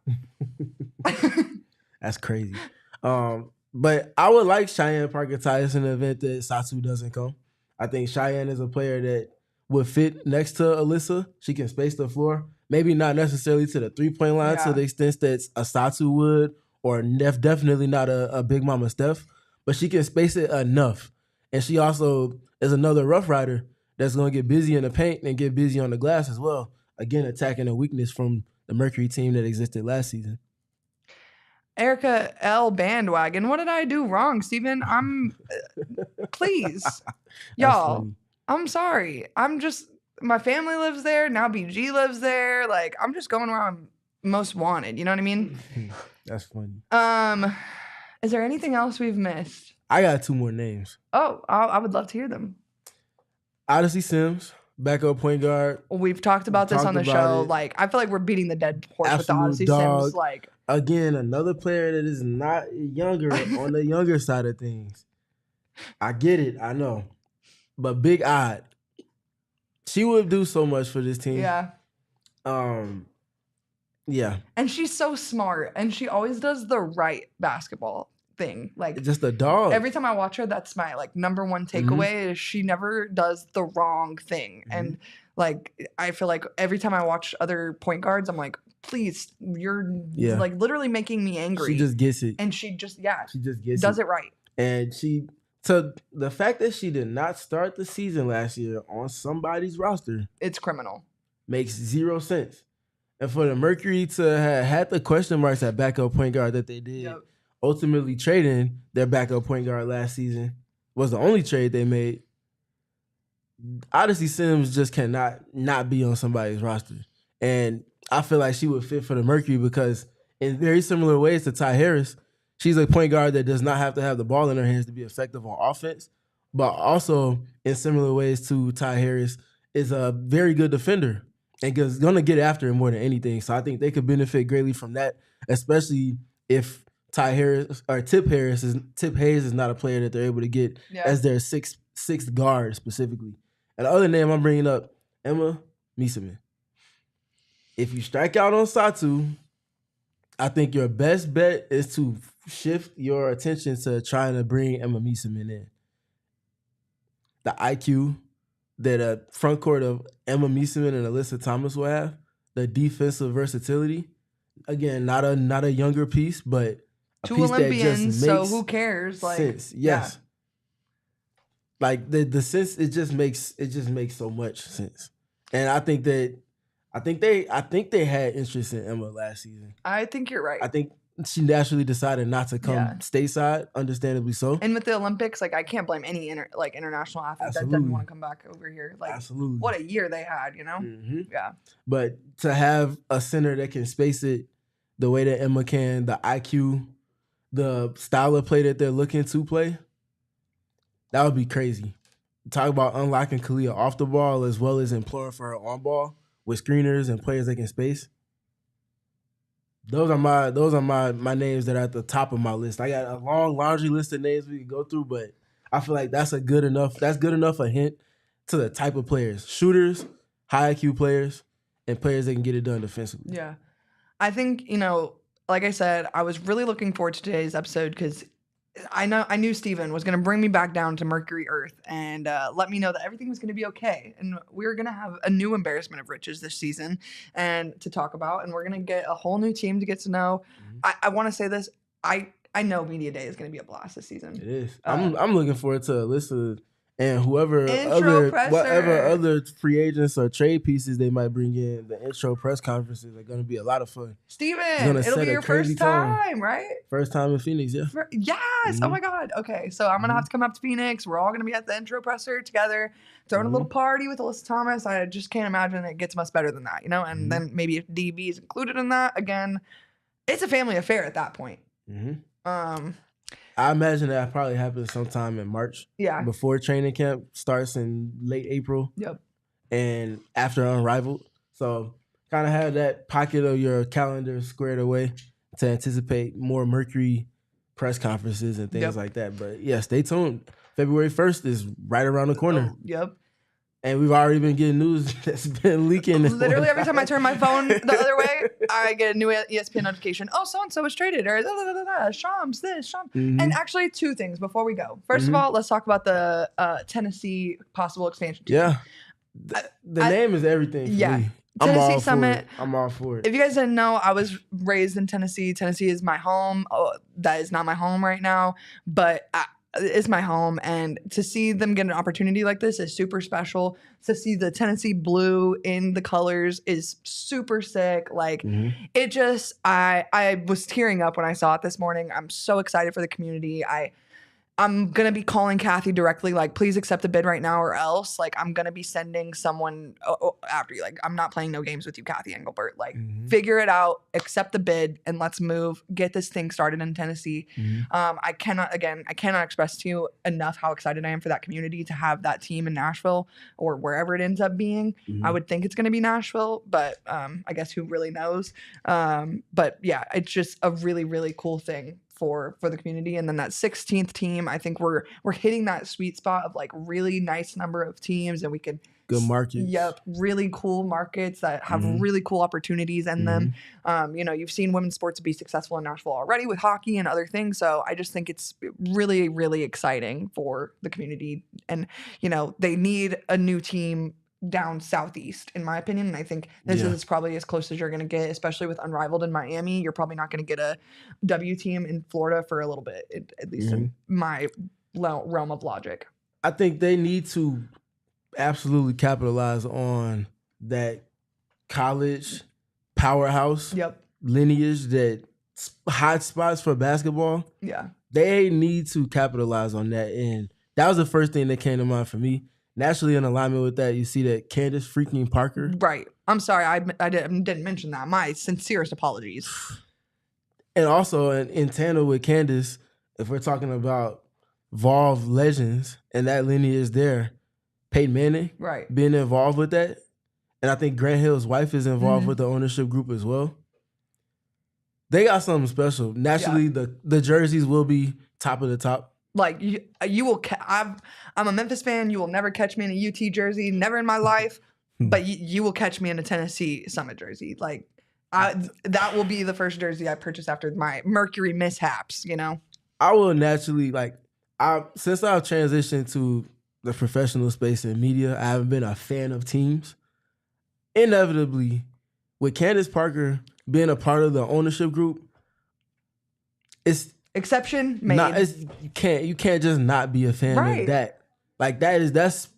That's crazy. But I would like Cheyenne Parker Tyus in the event that Satou doesn't come. I think Cheyenne is a player that would fit next to Alyssa. She can space the floor. Maybe not necessarily to the three-point line to the extent that a Satou would, or definitely not a Big Mama Steph, but she can space it enough. And she also is another Rough Rider that's going to get busy in the paint and get busy on the glass as well. Again, attacking a weakness from the Mercury team that existed last season. Erika L. Bandwagon. What did I do wrong, Stephen? Please. Y'all, I'm sorry. My family lives there. Now BG lives there. I'm just going where I'm most wanted. You know what I mean? That's funny. Is there anything else we've missed? I got 2 more names. Oh, I would love to hear them. Odyssey Sims, backup point guard. We've talked about this on the show. I feel like we're beating the dead horse with the Odyssey Sims. Again, another player that is not younger on the younger side of things. I get it. I know. But big odd. She would do so much for this team. Yeah. Yeah. And she's so smart. And she always does the right basketball thing. Like just a dog. Every time I watch her, that's my like number one takeaway is she never does the wrong thing. And like I feel like every time I watch other point guards, I'm like, please, you're like literally making me angry. She just gets it. And she just does it right. And so the fact that she did not start the season last year on somebody's roster, it's criminal. Makes zero sense. And for the Mercury to have had the question marks at backup point guard that they did, ultimately trading their backup point guard last season was the only trade they made. Odyssey Sims just cannot not be on somebody's roster. And I feel like she would fit for the Mercury because in very similar ways to Ty Harris, she's a point guard that does not have to have the ball in her hands to be effective on offense, but also in similar ways to Ty Harris is a very good defender and is going to get after him more than anything. So I think they could benefit greatly from that, especially if Ty Harris or Tip Hayes is not a player that they're able to get as their sixth guard specifically. And the other name I'm bringing up, Emma Mieseman. If you strike out on Satou, I think your best bet is to shift your attention to trying to bring Emma Mieseman in. The IQ that a front court of Emma Mieseman and Alyssa Thomas will have, the defensive versatility. Again, not a younger piece, but a two piece Olympians, that just makes so who cares? Like, sense. Yes. Like the sense, it just makes so much sense. And I think they had interest in Emma last season. I think you're right. I think she naturally decided not to come stateside, understandably so. And with the Olympics, like I can't blame any international athlete that doesn't want to come back over here. Like, what a year they had, you know? Mm-hmm. Yeah. But to have a center that can space it the way that Emma can, the IQ, the style of play that they're looking to play, that would be crazy. Talk about unlocking Kalia off the ball as well as imploring for her on ball with screeners and players that can space. Those are my names that are at the top of my list. I got a long laundry list of names we can go through, but I feel like that's good enough a hint to the type of players. Shooters, high IQ players, and players that can get it done defensively. Yeah. I think, like I said, I was really looking forward to today's episode because I knew Steven was going to bring me back down to Mercury Earth and let me know that everything was going to be okay. And we were going to have a new embarrassment of riches this season and to talk about. And we're going to get a whole new team to get to know. I want to say this. I know Media Day is going to be a blast this season. It is. I'm looking forward to Alyssa and whoever whatever other free agents or trade pieces they might bring in. The intro press conferences are going to be a lot of fun. Steven, it'll be your first time, right? First time in Phoenix, yeah. Yes. Mm-hmm. Oh my God. Okay, so I'm gonna have to come up to Phoenix. We're all gonna be at the intro presser together, throwing a little party with Alyssa Thomas. I just can't imagine it gets much better than that, And then maybe if DB is included in that, again, it's a family affair at that point. I imagine that probably happens sometime in March. Yeah. Before training camp starts in late April. Yep. And after Unrivaled. So kind of have that pocket of your calendar squared away to anticipate more Mercury press conferences and things like that. But yeah, stay tuned. February 1st is right around the corner. Yep. And we've already been getting news that's been leaking. Literally every time I turn my phone the other way, I get a new ESPN notification. Oh, so-and-so was traded. Or Shams this, Shams. And actually two things before we go. First of all, let's talk about the Tennessee possible expansion team. Yeah. The name is everything for me. Tennessee Summit. I'm all for it. If you guys didn't know, I was raised in Tennessee. Tennessee is my home. Oh, that is not my home right now, but it's my home. And to see them get an opportunity like this is super special. To see the Tennessee blue in the colors is super sick. Like it just, I was tearing up when I saw it this morning. I'm so excited for the community. I'm going to be calling Kathy directly, like, please accept the bid right now or else. Like, I'm going to be sending someone after you. Like, I'm not playing no games with you, Kathy Engelbert. Like, figure it out, accept the bid, and let's move. Get this thing started in Tennessee. I cannot express to you enough how excited I am for that community to have that team in Nashville or wherever it ends up being. I would think it's going to be Nashville, but I guess who really knows? But, yeah, it's just a really, really cool thing for the community. And then that 16th team, I think we're hitting that sweet spot of like really nice number of teams, and we could good markets. Yep, really cool markets that have really cool opportunities in them. You know, you've seen women's sports be successful in Nashville already with hockey and other things. So I just think it's really, really exciting for the community. And, you know, they need a new team down southeast, in my opinion. And I think this is probably as close as you're going to get, especially with Unrivaled in Miami. You're probably not going to get a W team in Florida for a little bit, at least in my realm of logic. I think they need to absolutely capitalize on that college powerhouse lineage, that hot spots for basketball. Yeah. They need to capitalize on that. And that was the first thing that came to mind for me. Naturally, in alignment with that, you see that Candace freaking Parker. Right. I'm sorry. I didn't mention that. My sincerest apologies. And also in tandem with Candace, if we're talking about Vol legends and that lineage there, Peyton Manning being involved with that. And I think Grant Hill's wife is involved with the ownership group as well. They got something special. Naturally, the jerseys will be top of the top. Like you will, I'm a Memphis fan. You will never catch me in a UT jersey, never in my life. But you will catch me in a Tennessee Summit jersey. Like that will be the first jersey I purchase after my Mercury mishaps. You know, I will naturally since I've transitioned to the professional space and media, I haven't been a fan of teams. Inevitably, with Candace Parker being a part of the ownership group, it's exception made. You can't just not be a fan of that. Like that's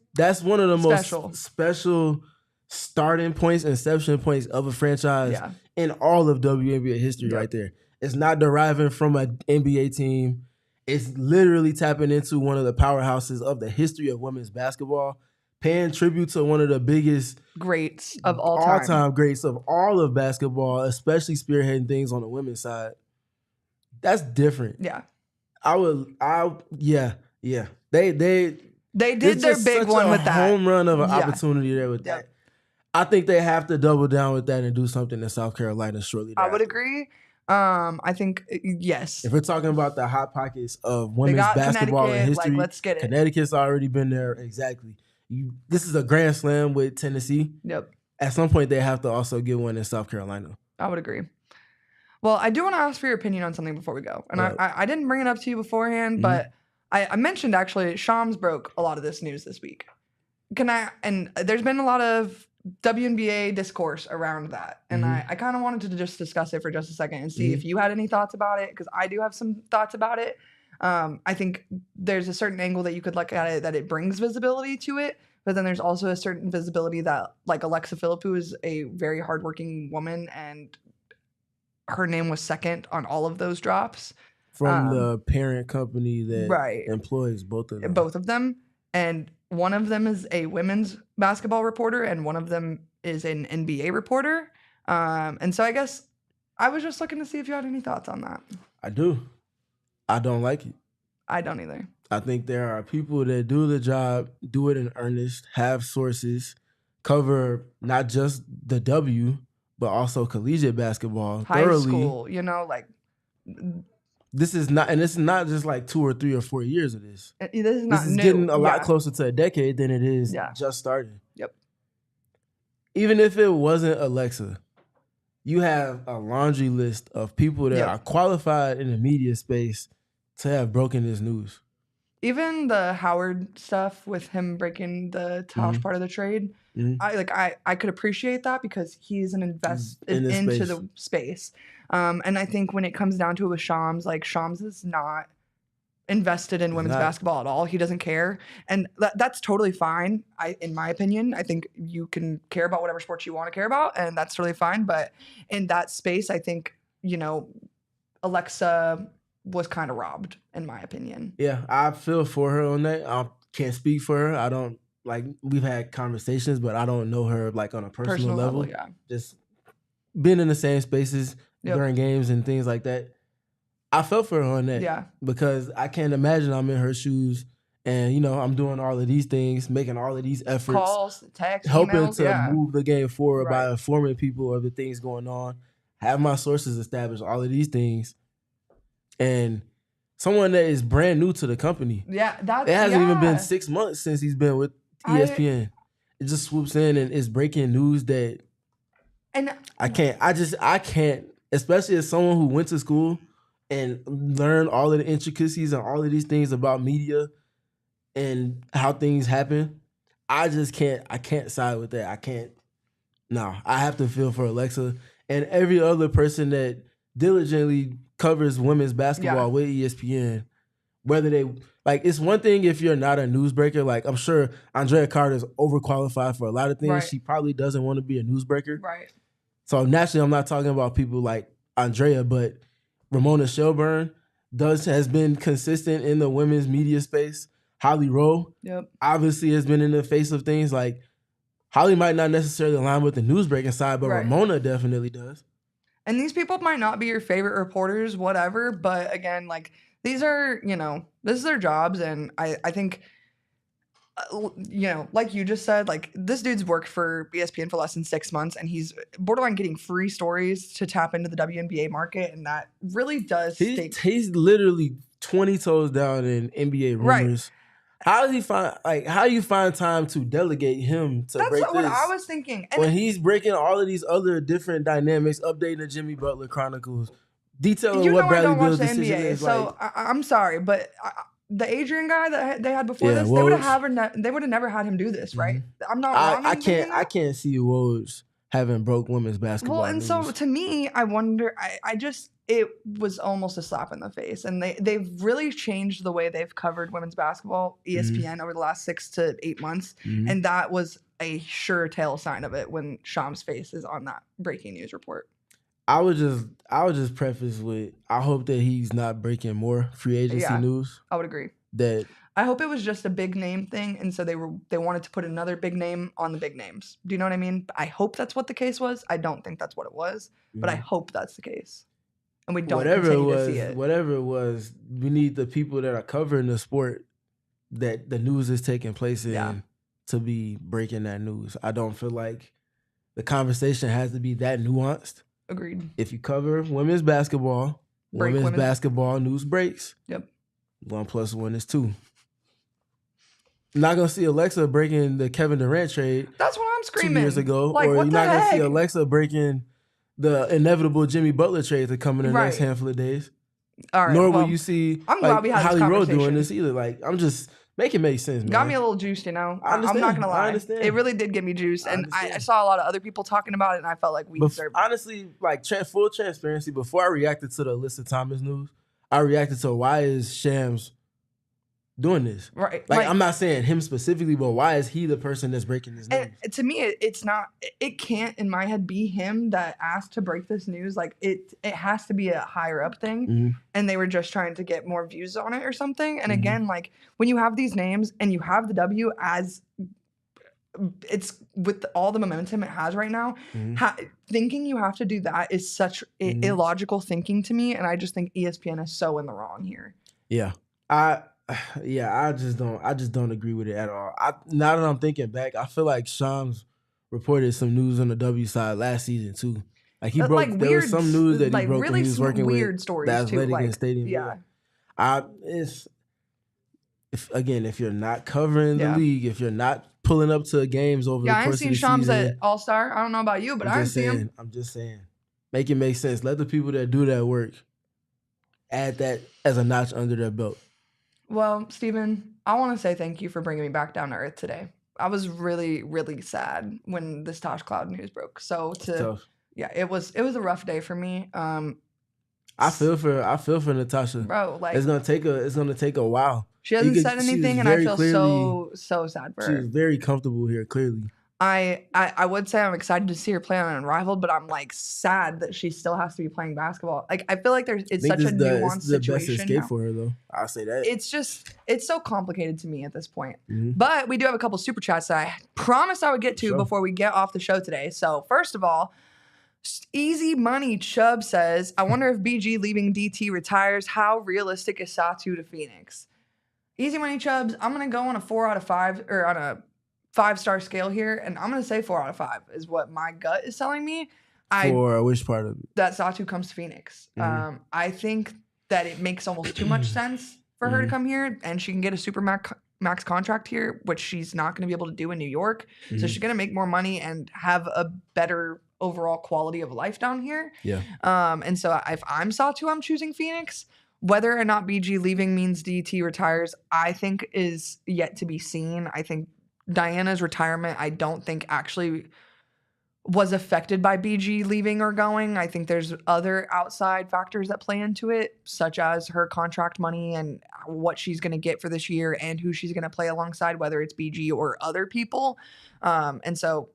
one of the most special starting points, inception points of a franchise in all of WNBA history right there. It's not deriving from an NBA team. It's literally tapping into one of the powerhouses of the history of women's basketball, paying tribute to one of the biggest greats of all-time greats of all of basketball, especially spearheading things on the women's side. That's different. Yeah. They did their big one with that. Home run of an opportunity there with that. I think they have to double down with that and do something in South Carolina shortly thereafter. I would agree. I think yes. If we're talking about the hot pockets of women's basketball in history, let's get it. Connecticut's already been there. Exactly. This is a grand slam with Tennessee. Yep. At some point, they have to also get one in South Carolina. I would agree. Well, I do want to ask for your opinion on something before we go. And I didn't bring it up to you beforehand, but I mentioned actually Shams broke a lot of this news this week. And there's been a lot of WNBA discourse around that. And I kind of wanted to just discuss it for just a second and see if you had any thoughts about it, because I do have some thoughts about it. I think there's a certain angle that you could look at it, that it brings visibility to it. But then there's also a certain visibility that, like, Alexa Philippou is a very hardworking woman, and her name was second on all of those drops. From the parent company that employs both of them. Both of them. And one of them is a women's basketball reporter, and one of them is an NBA reporter. And so I guess I was just looking to see if you had any thoughts on that. I do. I don't like it. I don't either. I think there are people that do the job, do it in earnest, have sources, cover not just the W, but also collegiate basketball high school, you know, like this is not just like 2 or 3 or 4 years of this. This is not new. This is getting a lot closer to a decade than it is just starting. Yep. Even if it wasn't Alexa, you have a laundry list of people that are qualified in the media space to have broken this news. Even the Howard stuff with him breaking the Tosh part of the trade, I could appreciate that because he's an invested into the space. And I think when it comes down to it with Shams, like Shams is not invested in women's basketball at all. He doesn't care. And that's totally fine. In my opinion, I think you can care about whatever sports you want to care about, and that's totally fine. But in that space, I think, you know, Alexa was kind of robbed, in my opinion. Yeah, I feel for her on that. I can't speak for her. I don't, like, we've had conversations, but I don't know her, like, on a personal level. Yeah. Just being in the same spaces during games and things like that. I felt for her on that. Yeah. Because I can't imagine I'm in her shoes and, you know, I'm doing all of these things, making all of these efforts. Calls, texts, helping emails, to move the game forward by informing people of the things going on, have my sources established, all of these things. And someone that is brand new to the company. Yeah, it hasn't even been 6 months since he's been with ESPN. It just swoops in and is breaking news that I can't, especially as someone who went to school and learned all of the intricacies and all of these things about media and how things happen. I can't side with that. I have to feel for Alexa and every other person that diligently covers women's basketball with ESPN. Whether they, it's one thing if you're not a newsbreaker. Like, I'm sure Andrea Carter is overqualified for a lot of things. Right. She probably doesn't want to be a newsbreaker. Right. So naturally, I'm not talking about people like Andrea, but Ramona Shelburne has been consistent in the women's media space. Holly Rowe, obviously has been in the face of things. Like, Holly might not necessarily align with the newsbreaking side, but Ramona definitely does. And these people might not be your favorite reporters, whatever, but again, these are, this is their jobs. And I think, like you just said, this dude's worked for ESPN for less than 6 months and he's borderline getting free stories to tap into the WNBA market. And that really does. He's literally 20 toes down in NBA rumors. Right. How does he find how do you find time to delegate him to break this? That's what I was thinking. And when he's breaking all of these other different dynamics, updating the Jimmy Butler Chronicles, detailing what Bradley Beal's decision is. So I'm sorry, but the Adrian guy that they had before this, they would have never had him do this, right? Mm-hmm. I'm not wrong. I can't see Woj having broke women's basketball. Well, and news. So to me, I wonder. It was almost a slap in the face, and they've really changed the way they've covered women's basketball, ESPN, over the last 6 to 8 months, and that was a sure tell sign of it when Sham's face is on that breaking news report. I would just preface with I hope that he's not breaking more free agency news. I would agree. I hope it was just a big name thing, and so they wanted to put another big name on the big names. Do you know what I mean? I hope that's what the case was. I don't think that's what it was, but I hope that's the case. And we don't continue to see it. Whatever it was, we need the people that are covering the sport that the news is taking place in to be breaking that news. I don't feel like the conversation has to be that nuanced. Agreed. If you cover women's basketball, women's basketball news breaks. Yep. 1 + 1 is 2. Not gonna see Alexa breaking the Kevin Durant trade. That's what I'm screaming. 2 years ago, or you're not gonna see Alexa breaking the inevitable Jimmy Butler trade to come in the next handful of days. All right. Nor will you see Holly Rowe doing this either. I'm just make it make sense, man. Got me a little juiced, I'm not gonna lie. I understand. It really did get me juiced, and I saw a lot of other people talking about it, and I felt like we deserved it. Honestly, full transparency. Before I reacted to the Alyssa Thomas news, I reacted to why is Shams doing this? Right. I'm not saying him specifically, but why is he the person that's breaking this news? And to me, it's not. It can't, in my head, be him that asked to break this news. It has to be a higher up thing, and they were just trying to get more views on it or something. And again, when you have these names and you have the W as it's with all the momentum it has right now, thinking you have to do that is such illogical thinking to me, and I just think ESPN is so in the wrong here. Yeah, I just don't agree with it at all. Now that I'm thinking back, I feel like Shams reported some news on the W side last season too. He broke there was some news that he broke really when he was working weird with stories the Athletic Stadium. Yeah. If you're not covering the league, if you're not pulling up to games over the course of the season. I ain't seen Shams at All-Star. I don't know about you, but I didn't see him. I'm just saying. Make it make sense. Let the people that do that work add that as a notch under their belt. Well, Stephen, I want to say thank you for bringing me back down to earth today. I was really, really sad when this Tosh Cloud news broke. So it was a rough day for me. I feel for Natasha. Bro, it's gonna take a while. She hasn't said anything, and I feel so sad for her. She's very comfortable here, clearly. I would say I'm excited to see her play on Unrivaled, but I'm sad that she still has to be playing basketball. I feel like it's such a nuanced situation. It's the best escape for her, though. I'll say that. It's so complicated to me at this point. But we do have a couple super chats that I promised I would get to before we get off the show today. So first of all, Easy Money Chubb says, I wonder if BG leaving DT retires. How realistic is Satou to Phoenix? Easy Money Chubbs, I'm going to go on a 4 out of 5 or on a 5-star scale here, and I'm going to say 4 out of 5 is what my gut is telling me. For which part of it? That Satou comes to Phoenix. I think that it makes almost too much sense for her to come here, and she can get a super max contract here, which she's not going to be able to do in New York. So she's going to make more money and have a better overall quality of life down here. Yeah. And so if I'm Satou, I'm choosing Phoenix. Whether or not BG leaving means DT retires, I think is yet to be seen. I think Diana's retirement, I don't think actually was affected by BG leaving or going. I think there's other outside factors that play into it, such as her contract money and what she's going to get for this year and who she's going to play alongside, whether it's BG or other people. And so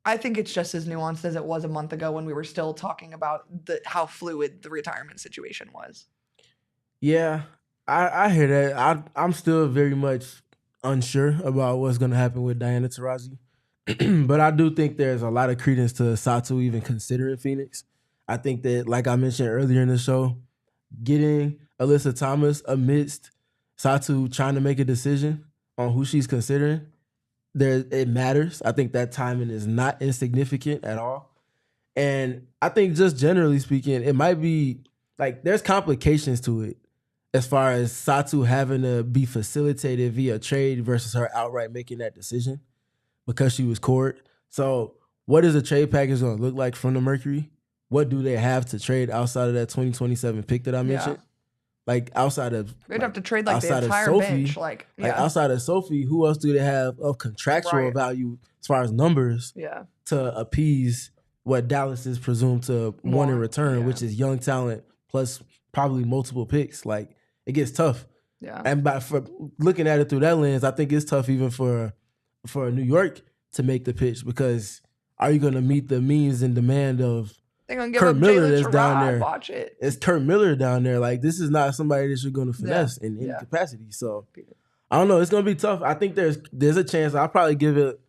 I think it's just as nuanced as it was a month ago when we were still talking about how fluid the retirement situation was. Yeah, I hear that. I'm still very much unsure about what's going to happen with Diana Taurasi. But I do think there's a lot of credence to Satou even considering Phoenix. I think that, like I mentioned earlier in the show, getting Alyssa Thomas amidst Satou trying to make a decision on who she's considering, it matters. I think that timing is not insignificant at all. And I think just generally speaking, it might be like there's complications to it as far as Satou having to be facilitated via trade versus her outright making that decision because she was court. So what is a trade package going to look like from the Mercury? What do they have to trade outside of that 2027 pick that I mentioned? Like outside of they'd have to trade like the entire bench. Like outside of Sophie, who else do they have of contractual value as far as numbers to appease what Dallas is presumed to want in return, which is young talent plus probably multiple picks. Like it gets tough. Yeah. And for looking at it through that lens, I think it's tough even for New York to make the pitch, because are you going to meet the means and demand of Kurt Miller that's down there? Watch it. It's Kurt Miller down there. Like, this is not somebody that you're going to finesse in any capacity. So I don't know. It's going to be tough. I think there's a chance. I'll probably give it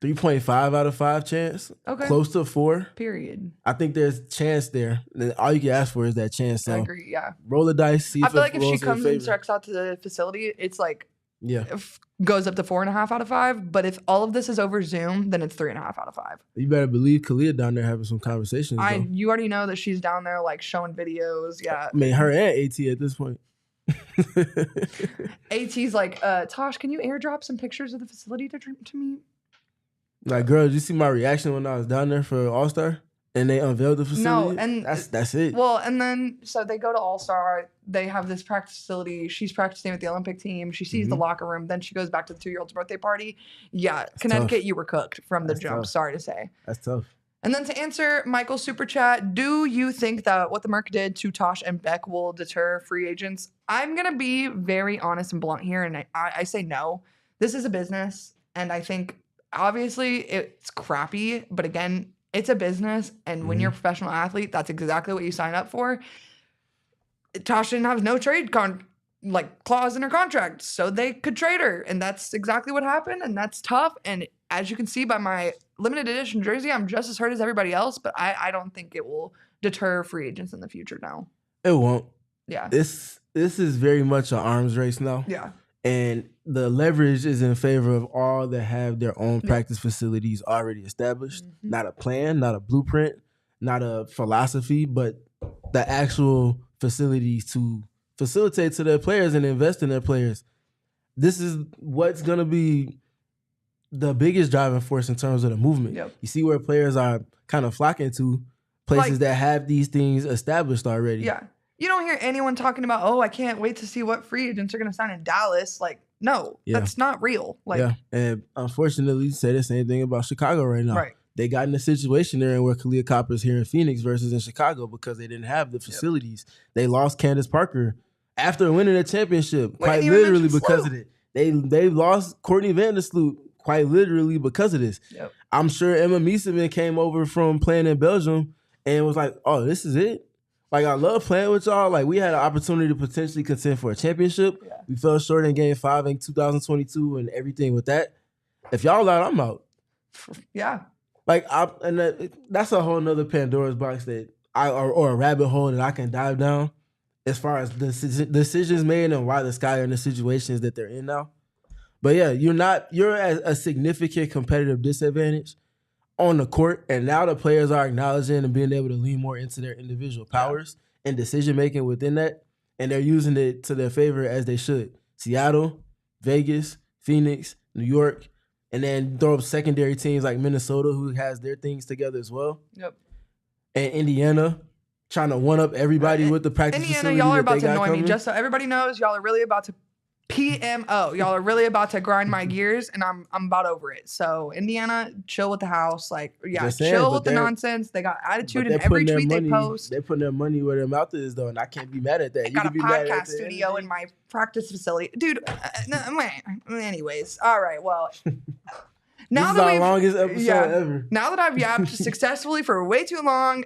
3.5 out of 5 chance. Okay. Close to 4. Period. I think there's chance there. All you can ask for is that chance. So I agree. Yeah. Roll the dice. See I feel like if she comes and checks out to the facility, it's like goes up to 4.5 out of 5. But if all of this is over Zoom, then it's 3.5 out of 5. You better believe Kalia down there having some conversations. You already know that she's down there like showing videos. Yeah. I mean, her and AT at this point. AT's like, Tosh, can you airdrop some pictures of the facility to me? Like, girl, did you see my reaction when I was down there for All-Star and they unveiled the facility? No, and that's it. Well, and then so they go to All-Star. They have this practice facility. She's practicing with the Olympic team. She sees the locker room. Then she goes back to the 2-year-old's birthday party. Yeah, that's Connecticut, tough. You were cooked from the jump. Tough. Sorry to say. That's tough. And then to answer Michael's super chat, do you think that what the Merc did to Tosh and Beck will deter free agents? I'm going to be very honest and blunt here, and I say no. This is a business, and I think obviously it's crappy, but again, it's a business, and when you're a professional athlete, that's exactly what you sign up for. Tosh didn't have no trade clause in her contract, so they could trade her, and that's exactly what happened, and that's tough. And as you can see by my limited edition jersey, I'm just as hurt as everybody else, but I don't think it will deter free agents in the future now. It won't. Yeah. This is very much an arms race now. Yeah. And the leverage is in favor of all that have their own practice facilities already established. Not a plan, not a blueprint, not a philosophy, but the actual facilities to facilitate to their players and invest in their players. This is what's going to be the biggest driving force in terms of the movement. Yep. You see where players are kind of flocking to places that have these things established already. Yeah. You don't hear anyone talking about, I can't wait to see what free agents are going to sign in Dallas. Like, no, that's not real. Like, and unfortunately, say the same thing about Chicago right now. Right. They got in a situation there where Kalia Copper's here in Phoenix versus in Chicago because they didn't have the facilities. They lost Candace Parker after winning a championship, quite literally because of it. They lost Courtney Vandersloot quite literally because of this. Yep. I'm sure Emma Mieseman came over from playing in Belgium and was like, oh, this is it? Like, I love playing with y'all. Like, we had an opportunity to potentially contend for a championship. Yeah. We fell short in Game 5 in 2022 and everything with that. If y'all out, I'm out. Yeah. Like, that's a whole nother Pandora's box that or a rabbit hole that I can dive down as far as the decisions made and why the Sky are in the situations that they're in now. But yeah, you're at a significant competitive disadvantage on the court, and now the players are acknowledging and being able to lean more into their individual powers and decision making within that, and they're using it to their favor as they should. Seattle, Vegas, Phoenix, New York, and then throw up secondary teams like Minnesota, who has their things together as well. Yep. And Indiana, trying to one up everybody with the practice Indiana, facility y'all are that about they to got annoy me. coming. Just so everybody knows, y'all are really about to PMO. Y'all are really about to grind my gears, and I'm about over it. So Indiana, chill with the house. Like, yeah, chill with the nonsense. They got attitude in every tweet they post. They're putting their money where their mouth is, though, and I can't be mad at that. I got a podcast studio in my practice facility. Dude, anyways. All right, well. This is our longest episode ever. Now that I've yapped successfully for way too long,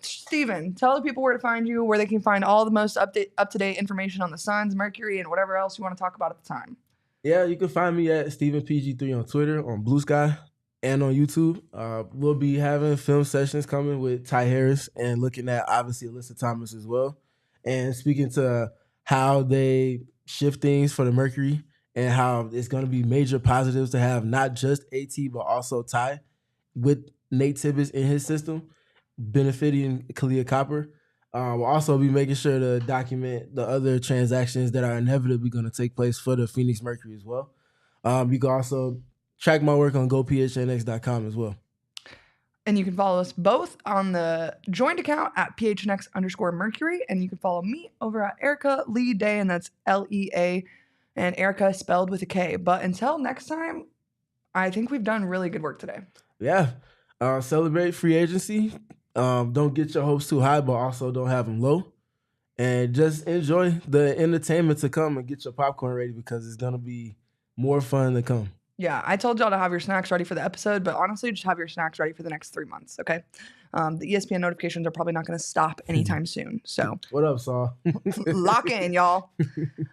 Steven, tell the people where to find you, where they can find all the most up-to-date information on the Suns, Mercury, and whatever else you want to talk about at the time. Yeah, you can find me at StevenPG3 on Twitter, on Blue Sky, and on YouTube. We'll be having film sessions coming with Ty Harris and looking at, obviously, Alyssa Thomas as well, and speaking to how they shift things for the Mercury, and how it's going to be major positives to have not just AT, but also Ty with Nate Tibbetts in his system, benefiting Kalia Copper. We'll also be making sure to document the other transactions that are inevitably going to take place for the Phoenix Mercury as well. You can also track my work on gophnx.com as well. And you can follow us both on the joint account at PHNX_Mercury. And you can follow me over at Erika Lee Day, and that's Lea. And Erika spelled with a K. But until next time, I think we've done really good work today. Yeah. Celebrate free agency. Don't get your hopes too high, but also don't have them low. And just enjoy the entertainment to come and get your popcorn ready, because it's going to be more fun to come. Yeah, I told y'all to have your snacks ready for the episode, but honestly, just have your snacks ready for the next 3 months, okay? The ESPN notifications are probably not going to stop anytime soon, so. What up, Saul? Lock in, y'all.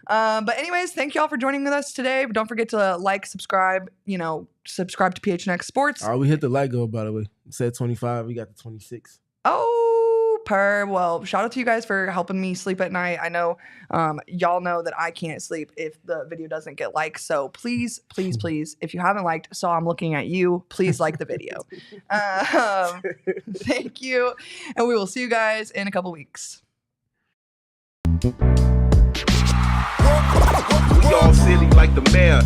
But anyways, thank y'all for joining with us today. Don't forget to like, subscribe, subscribe to PHNX Sports. We hit the like goal, by the way. It said 25. We got the 26. Well, shout out to you guys for helping me sleep at night. I know y'all know that I can't sleep if the video doesn't get liked. So please, if you haven't liked, so I'm looking at you, please like the video. Thank you. And we will see you guys in a couple weeks. We all silly like the mayor.